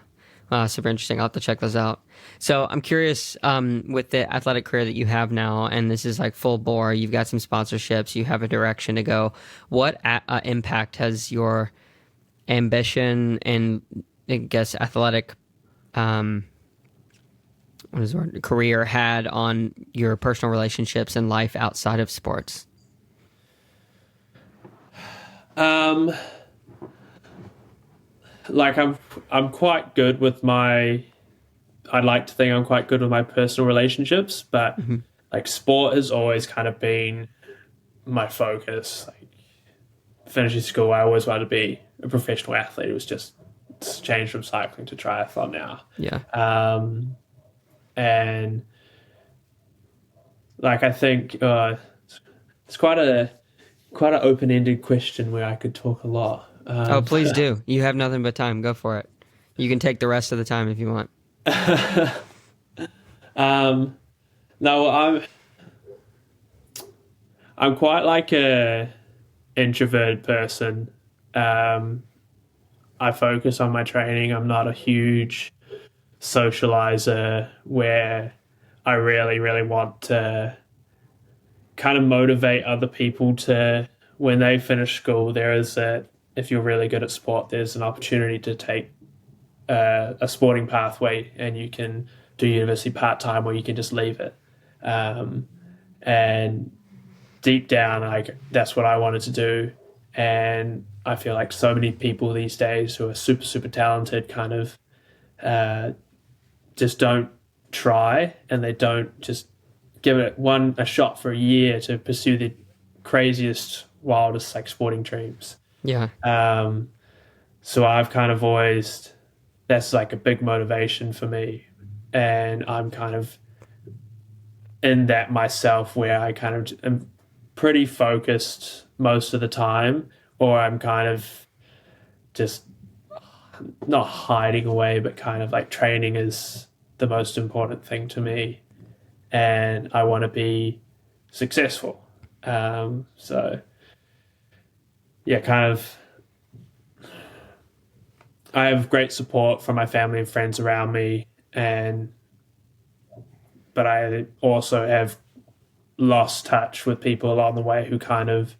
[SPEAKER 1] Wow, super interesting. I'll have to check those out. So I'm curious, with the athletic career that you have now, and this is like full bore, you've got some sponsorships, you have a direction to go. What impact has your ambition and, I guess, athletic, what is the word, career had on your personal relationships and life outside of sports?
[SPEAKER 2] Um, like I'm quite good with my. I'd like to think I'm quite good with my personal relationships, but like sport has always kind of been my focus. Like finishing school, I always wanted to be a professional athlete. It's changed from cycling to triathlon now.
[SPEAKER 1] Yeah.
[SPEAKER 2] And like I think it's quite an open-ended question where I could talk a lot.
[SPEAKER 1] Oh, please do. You have nothing but time. Go for it. You can take the rest of the time if you want.
[SPEAKER 2] No, I'm quite like a introverted person. I focus on my training. I'm not a huge socializer where I really, really want to kind of motivate other people to, when they finish school, if you're really good at sport, there's an opportunity to take a sporting pathway and you can do university part-time or you can just leave it. And deep down, like that's what I wanted to do. And I feel like so many people these days who are super, super talented kind of just don't try, and they don't just give it a shot for a year to pursue the craziest, wildest like sporting dreams.
[SPEAKER 1] Yeah.
[SPEAKER 2] So I've kind of always, that's like a big motivation for me, and I'm kind of in that myself where I kind of am pretty focused most of the time, or I'm kind of just not hiding away, but kind of like training is the most important thing to me, and I want to be successful. So yeah, kind of. I have great support from my family and friends around me, but I also have lost touch with people along the way who kind of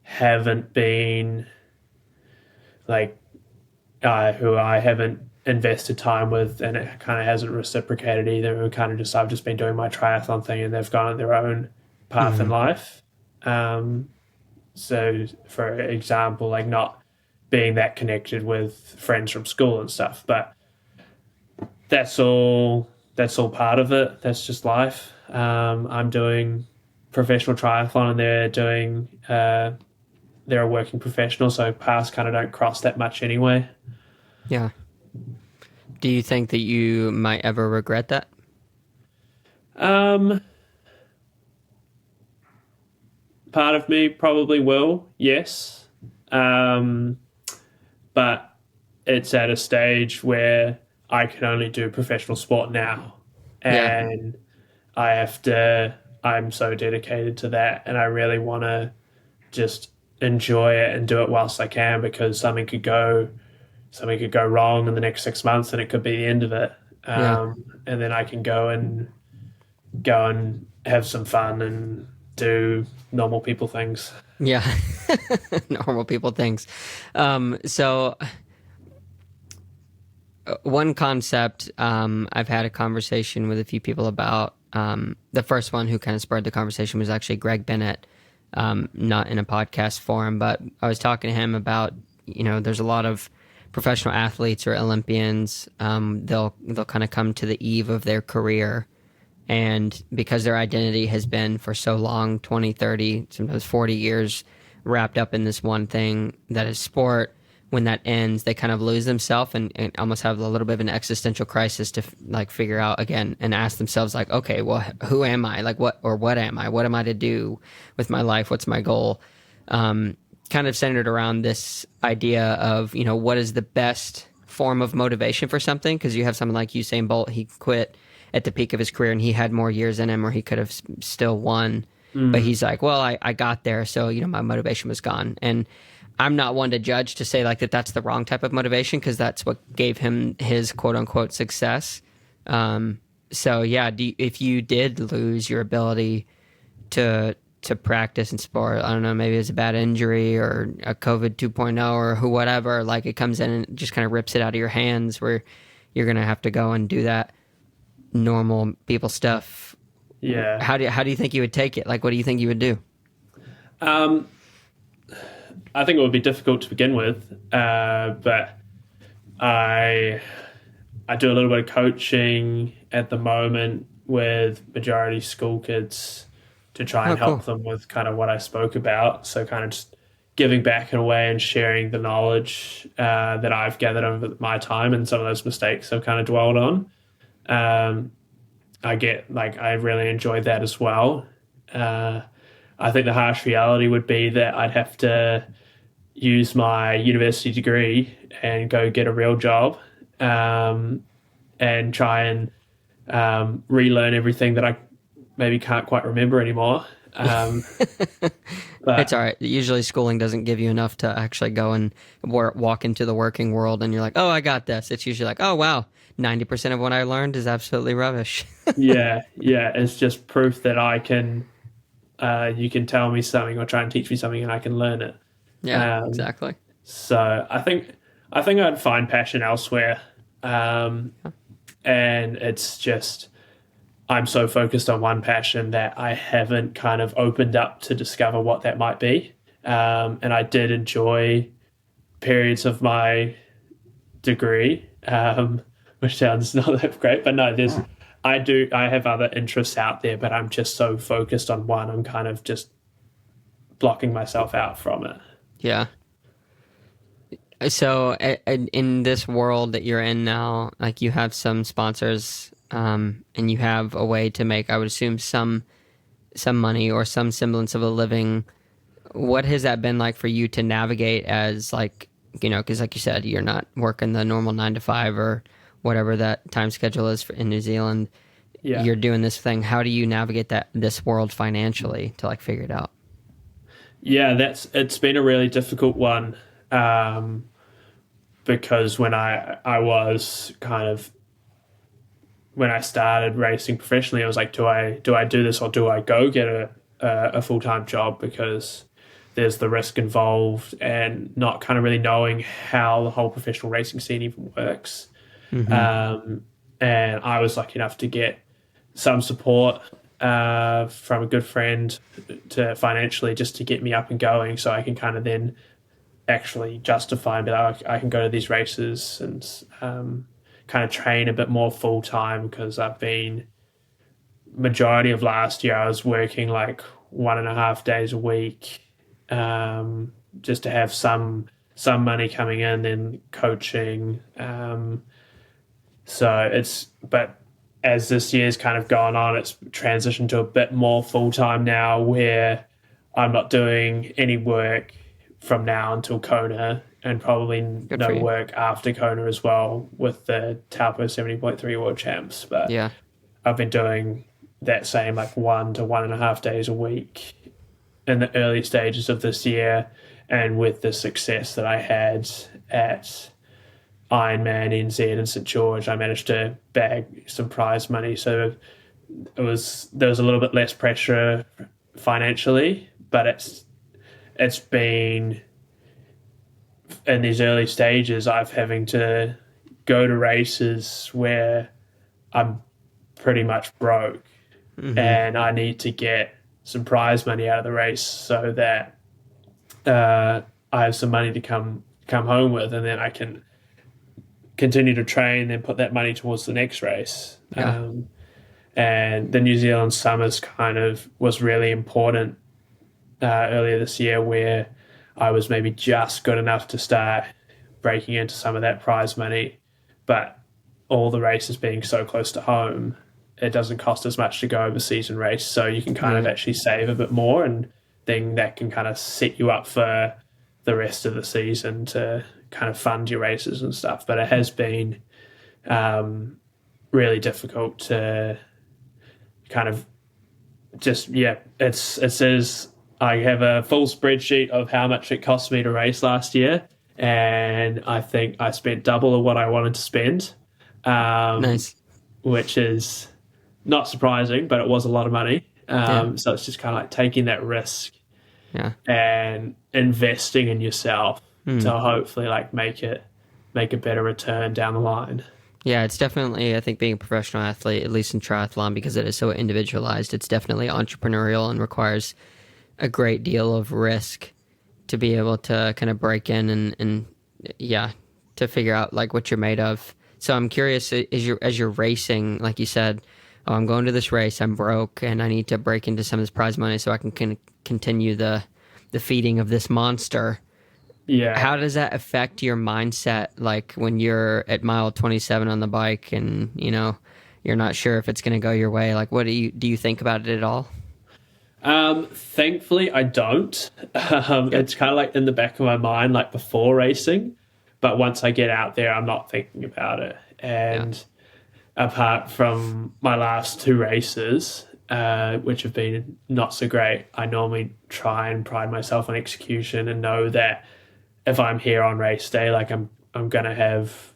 [SPEAKER 2] haven't been like who I haven't invested time with, and it kind of hasn't reciprocated either. And kind of just I've just been doing my triathlon thing, and they've gone on their own path in
[SPEAKER 1] Hmm.
[SPEAKER 2] life. Um, so, for example, like not being that connected with friends from school and stuff, but that's all. That's all part of it. That's just life. I'm doing professional triathlon, and they're a working professional, so paths kind of don't cross that much anyway.
[SPEAKER 1] Yeah. Do you think that you might ever regret that?
[SPEAKER 2] Um, Part of me probably will, yes. Um, but it's at a stage where I can only do professional sport now.
[SPEAKER 1] Yeah.
[SPEAKER 2] And I'm so dedicated to that. And I really want to just enjoy it and do it whilst I can, because something could go wrong in the next 6 months and it could be the end of it.
[SPEAKER 1] Yeah.
[SPEAKER 2] And then I can go and have some fun and do normal people things.
[SPEAKER 1] Yeah. Normal people things. So one concept I've had a conversation with a few people about. The first one who kind of spurred the conversation was actually Greg Bennett, not in a podcast forum, but I was talking to him about, there's a lot of professional athletes or Olympians. They'll kind of come to the eve of their career, and because their identity has been for so long, 20, 30, sometimes 40 years wrapped up in this one thing that is sport, when that ends, they kind of lose themselves and almost have a little bit of an existential crisis to like figure out again and ask themselves like, okay, well, who am I? Like what am I? What am I to do with my life? What's my goal? Kind of centered around this idea of, what is the best form of motivation for something? Because you have someone like Usain Bolt, he quit at the peak of his career and he had more years in him or he could have still won. But he's like, well, I got there, so, my motivation was gone. And I'm not one to judge to say like that's the wrong type of motivation, because that's what gave him his quote unquote success. So yeah, if you did lose your ability to practice in sport, I don't know, maybe it's a bad injury or a COVID 2.0 or whatever, like it comes in and just kind of rips it out of your hands, where you're gonna have to go and do that normal people stuff.
[SPEAKER 2] Yeah.
[SPEAKER 1] How do you think you would take it? Like, what do you think you would do?
[SPEAKER 2] Um, I think it would be difficult to begin with, but I I do a little bit of coaching at the moment with majority school kids to try
[SPEAKER 1] Oh,
[SPEAKER 2] and
[SPEAKER 1] cool.
[SPEAKER 2] help them with kind of what I spoke about. So kind of just giving back in a way and sharing the knowledge that I've gathered over my time and some of those mistakes I've kind of dwelled on. Um, I really enjoyed that as well. Uh, I think the harsh reality would be that I'd have to use my university degree and go get a real job, um, and try and relearn everything that I maybe can't quite remember anymore.
[SPEAKER 1] It's
[SPEAKER 2] But
[SPEAKER 1] all right. Usually, schooling doesn't give you enough to actually go and walk into the working world, and you're like, "Oh, I got this." It's usually like, "Oh, wow, 90% of what I learned is absolutely rubbish."
[SPEAKER 2] yeah, it's just proof that I can. You can tell me something or try and teach me something, and I can learn it.
[SPEAKER 1] Yeah,
[SPEAKER 2] Um,
[SPEAKER 1] exactly.
[SPEAKER 2] so I think I'd find passion elsewhere, um, and it's just I'm so focused on one passion that I haven't kind of opened up to discover what that might be. And I did enjoy periods of my degree, which sounds not that great, but no, I have other interests out there, but I'm just so focused on one. I'm kind of just blocking myself out from it.
[SPEAKER 1] Yeah. So, in this world that you're in now, like you have some sponsors, and you have a way to make, I would assume, some money or some semblance of a living. What has that been like for you to navigate as like, because like you said, you're not working the normal 9 to 5 or whatever that time schedule is in New Zealand.
[SPEAKER 2] Yeah.
[SPEAKER 1] You're doing this thing. How do you navigate this world financially to like figure it out?
[SPEAKER 2] Yeah, it's been a really difficult one, because I was kind of when I started racing professionally, I was like, do I do this or do I go get a full time job? Because there's the risk involved and not kind of really knowing how the whole professional racing scene even works. And I was lucky enough to get some support from a good friend to financially just to get me up and going, so I can kind of then actually justify and be like, I can go to these races and kind of train a bit more full time, because I've been majority of last year I was working like 1.5 days a week, just to have some money coming in and coaching. But as this year's kind of gone on, it's transitioned to a bit more full time now, where I'm not doing any work from now until Kona, and probably no work after Kona as well with the Taupo 70.3 World Champs. But
[SPEAKER 1] Yeah.
[SPEAKER 2] I've been doing that same like 1 to 1.5 days a week in the early stages of this year. And with the success that I had at Ironman NZ and St George, I managed to bag some prize money. So there was a little bit less pressure financially, but it's been in these early stages I've having to go to races where I'm pretty much broke, and I need to get some prize money out of the race so that I have some money to come home with, and then I can continue to train and put that money towards the next race.
[SPEAKER 1] Yeah.
[SPEAKER 2] And the New Zealand summers kind of was really important earlier this year, where I was maybe just good enough to start breaking into some of that prize money, but all the races being so close to home, it doesn't cost as much to go overseas and race, so you can kind of actually save a bit more, and then that can kind of set you up for the rest of the season to kind of fund your races and stuff. But it has been really difficult to kind of just, it says I have a full spreadsheet of how much it cost me to race last year, and I think I spent double of what I wanted to spend.
[SPEAKER 1] Nice.
[SPEAKER 2] Which is not surprising, but it was a lot of money. So it's just kind of like taking that risk and investing in yourself to hopefully like make a better return down the line.
[SPEAKER 1] Yeah, it's definitely, I think, being a professional athlete, at least in triathlon, because it is so individualized, it's definitely entrepreneurial and requires a great deal of risk to be able to kind of break in and to figure out like what you're made of. So I'm curious, as you're racing, like you said, oh, I'm going to this race, I'm broke, and I need to break into some of this prize money so I can continue the feeding of this monster.
[SPEAKER 2] Yeah.
[SPEAKER 1] How does that affect your mindset, like when you're at mile 27 on the bike and, you're not sure if it's going to go your way? Like, what do you think about it at all?
[SPEAKER 2] Thankfully, I don't. It's kind of like in the back of my mind, like before racing. But once I get out there, I'm not thinking about it. And apart from my last 2 races, which have been not so great, I normally try and pride myself on execution and know that if I'm here on race day, like I'm going to have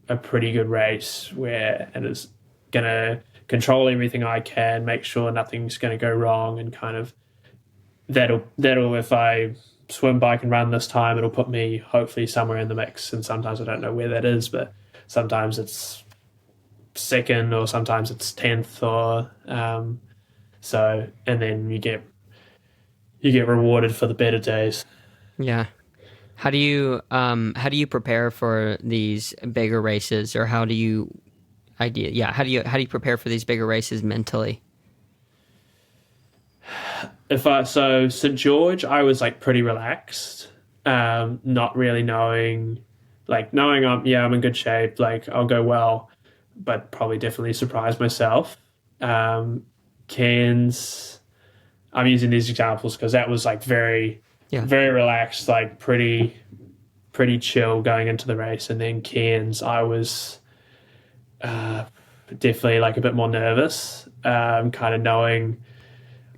[SPEAKER 2] a pretty good race and it's going to control everything I can, make sure nothing's going to go wrong, and kind of that'll if I swim, bike and run this time, it'll put me hopefully somewhere in the mix. And sometimes I don't know where that is, but sometimes it's second or sometimes it's 10th or so, and then you get rewarded for the better days.
[SPEAKER 1] Yeah. How do you prepare for these bigger races, or how do you prepare for these bigger races mentally?
[SPEAKER 2] So St George, I was like pretty relaxed, not really knowing I'm in good shape, like I'll go well, but probably definitely surprise myself. Cairns, I'm using these examples because that was like very relaxed, like pretty chill going into the race. And then Cairns, I was definitely like a bit more nervous, kind of knowing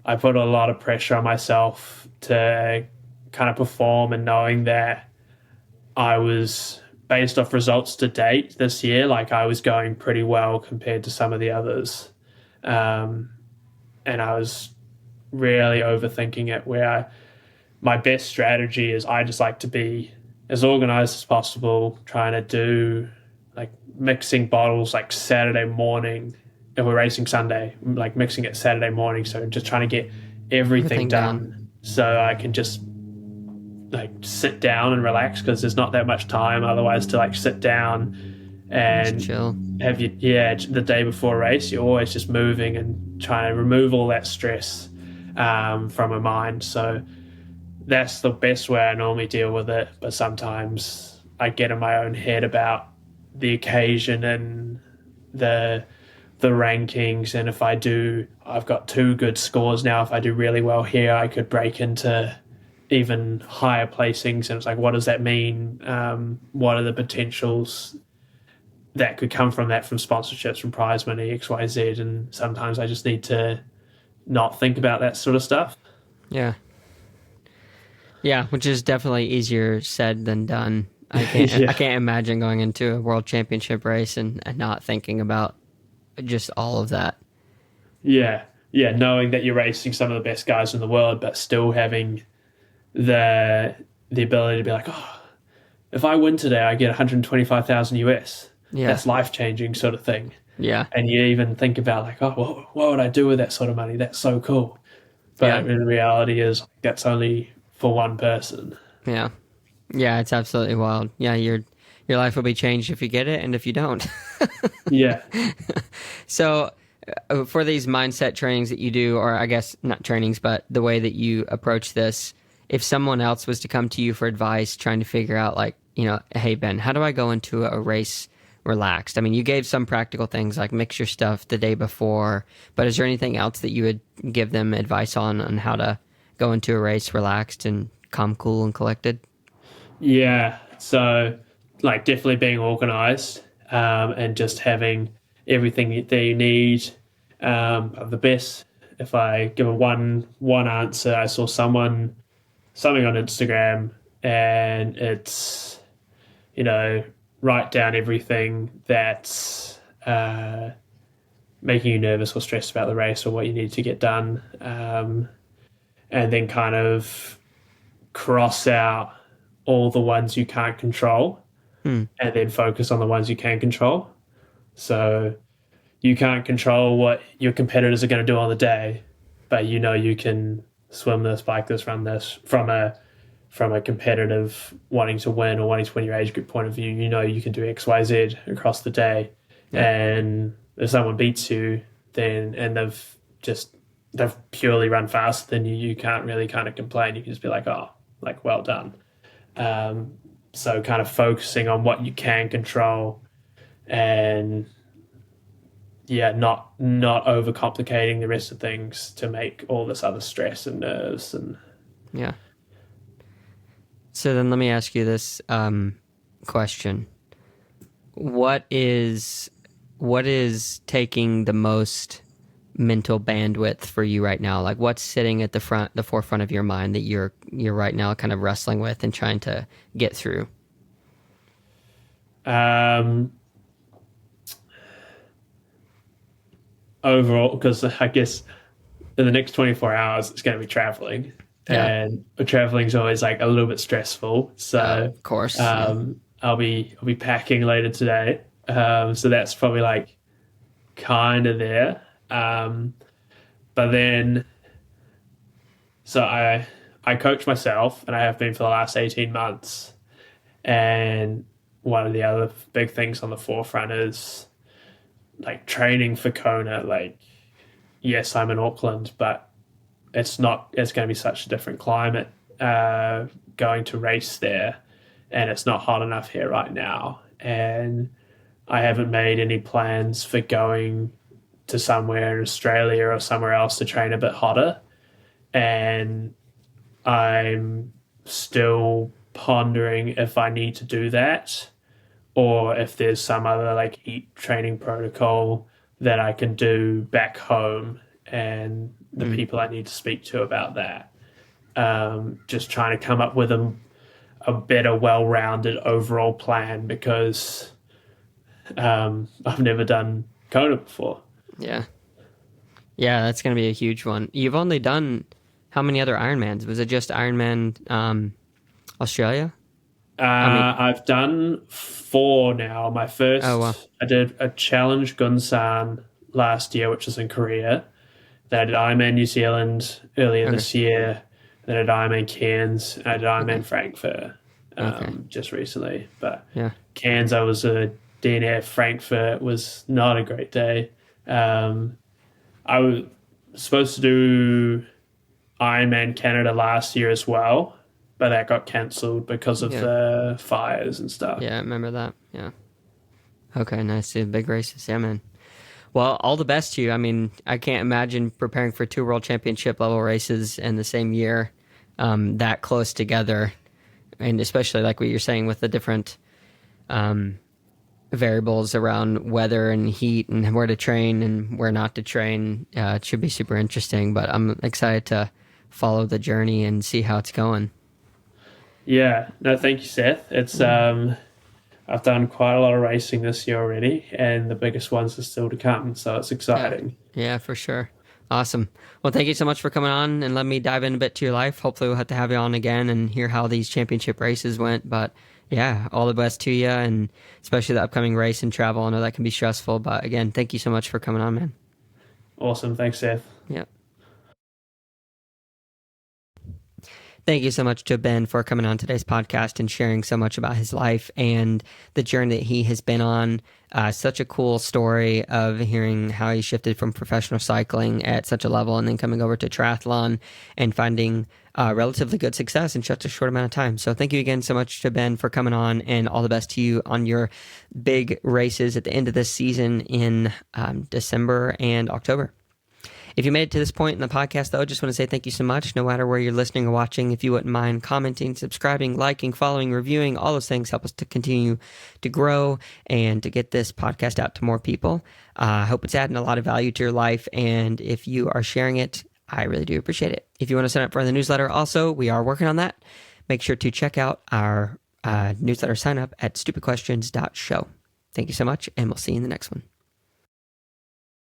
[SPEAKER 2] I put a lot of pressure on myself to kind of perform, and knowing that I was, based off results to date this year, like I was going pretty well compared to some of the others. And I was really overthinking it, where my best strategy is I just like to be as organized as possible, trying to do like mixing bottles like Saturday morning. If we're racing Sunday, like mixing it Saturday morning. So just trying to get everything done so I can just like sit down and relax, because there's not that much time otherwise to like sit down
[SPEAKER 1] Just chill.
[SPEAKER 2] and have you, the day before a race, you're always just moving and trying to remove all that stress from my mind. So that's the best way I normally deal with it. But sometimes I get in my own head about the occasion and the rankings, and if I've got 2 good scores now. If I do really well here, I could break into even higher placings, and it's like, what does that mean? What are the potentials that could come from that, from sponsorships, from prize money, XYZ? And sometimes I just need to not think about that sort of stuff.
[SPEAKER 1] Yeah. Yeah, which is definitely easier said than done. I can't
[SPEAKER 2] Yeah.
[SPEAKER 1] I can't imagine going into a world championship race and not thinking about just all of that.
[SPEAKER 2] Yeah, knowing that you're racing some of the best guys in the world, but still having the ability to be like, oh, if I win today, I get 125,000 US.
[SPEAKER 1] Yeah.
[SPEAKER 2] That's life changing, sort of thing.
[SPEAKER 1] Yeah.
[SPEAKER 2] And you even think about like, oh, what would I do with that sort of money? That's so cool. But in reality, is that's only for one person.
[SPEAKER 1] Yeah. Yeah, it's absolutely wild. Yeah, your life will be changed if you get it and if you don't.
[SPEAKER 2] Yeah.
[SPEAKER 1] So for these mindset trainings that you do, or I guess not trainings, but the way that you approach this, if someone else was to come to you for advice, trying to figure out like, hey, Ben, how do I go into a race relaxed? I mean, you gave some practical things like mix your stuff the day before, but is there anything else that you would give them advice on how to go into a race relaxed and calm, cool, and collected?
[SPEAKER 2] Yeah. So like definitely being organized, and just having everything that you need. The best, if I give a one answer, I saw something on Instagram, and it's, write down everything that's making you nervous or stressed about the race or what you need to get done, and then kind of cross out all the ones you can't control, and then focus on the ones you can control. So you can't control what your competitors are going to do on the day, but you can swim this, bike this, run this from a competitive wanting to win or wanting to win your age group point of view. You can do X, Y, Z across the day. Yeah. And if someone beats you, and they've purely run faster than you can't really kind of complain. You can just be like, oh, like, well done. So kind of focusing on what you can control, and not overcomplicating the rest of things to make all this other stress and nerves. And
[SPEAKER 1] yeah. So then let me ask you this question. What is taking the most mental bandwidth for you right now? Like, what's sitting at the forefront of your mind that you're right now kind of wrestling with and trying to get through?
[SPEAKER 2] Overall, because I guess in the next 24 hours it's going to be traveling, and traveling is always like a little bit stressful. So
[SPEAKER 1] of course,
[SPEAKER 2] I'll be packing later today. So that's probably like kind of there. But then, so I coach myself, and I have been for the last 18 months. And one of the other big things on the forefront is like training for Kona. Like, yes, I'm in Auckland, but it's going to be such a different climate going to race there, and it's not hot enough here right now. And I haven't made any plans for going to somewhere in Australia or somewhere else to train a bit hotter. And I'm still pondering if I need to do that, or if there's some other like heat training protocol that I can do back home, and the people I need to speak to about that. Just trying to come up with a better, well-rounded overall plan, because I've never done Kona before.
[SPEAKER 1] Yeah, that's going to be a huge one. You've only done How many other Ironmans? Was it just Ironman Australia?
[SPEAKER 2] I've done 4 now. My
[SPEAKER 1] Oh, wow.
[SPEAKER 2] first, I did a Challenge Gunsan last year, which was in Korea. Then I did Ironman New Zealand earlier
[SPEAKER 1] Okay.
[SPEAKER 2] this year. Then I did Ironman Cairns. And I did
[SPEAKER 1] Okay.
[SPEAKER 2] Ironman Frankfurt
[SPEAKER 1] Okay.
[SPEAKER 2] just recently. But
[SPEAKER 1] Yeah.
[SPEAKER 2] Cairns, I was a DNF. Frankfurt was not a great day. I was supposed to do Ironman Canada last year as well, but that got cancelled because of
[SPEAKER 1] Yeah.
[SPEAKER 2] the fires and stuff.
[SPEAKER 1] Yeah, I remember that. Yeah. Okay, nice. Yeah, big races. Yeah, man. Well, all the best to you. I mean, I can't imagine preparing for 2 world championship level races in the same year, that close together. And especially like what you're saying with the different variables around weather and heat and where to train and where not to train. It should be super interesting, but I'm excited to follow the journey and see how it's going.
[SPEAKER 2] Yeah, no, thank you, Seth. It's I've done quite a lot of racing this year already, and the biggest ones are still to come, so it's
[SPEAKER 1] Yeah.
[SPEAKER 2] exciting.
[SPEAKER 1] Yeah, for sure. Awesome. Well, thank you so much for coming on and let me dive in a bit to your life. Hopefully, we'll have to have you on again and hear how these championship races went. But yeah, all the best to you, and especially the upcoming race and travel. I know that can be stressful, but again, thank you so much for coming on, man.
[SPEAKER 2] Awesome, thanks, Seth.
[SPEAKER 1] Yeah. Thank you so much to Ben for coming on today's podcast and sharing so much about his life and the journey that he has been on. Such a cool story of hearing how he shifted from professional cycling at such a level and then coming over to triathlon and finding relatively good success in such a short amount of time. So thank you again so much to Ben for coming on, and all the best to you on your big races at the end of this season in December and October. If you made it to this point in the podcast, though, I just want to say thank you so much. No matter where you're listening or watching, if you wouldn't mind commenting, subscribing, liking, following, reviewing, all those things help us to continue to grow and to get this podcast out to more people. I hope it's adding a lot of value to your life. And if you are sharing it, I really do appreciate it. If you want to sign up for the newsletter, also, we are working on that. Make sure to check out our newsletter sign up at stupidquestions.show. Thank you so much, and we'll see you in the next one.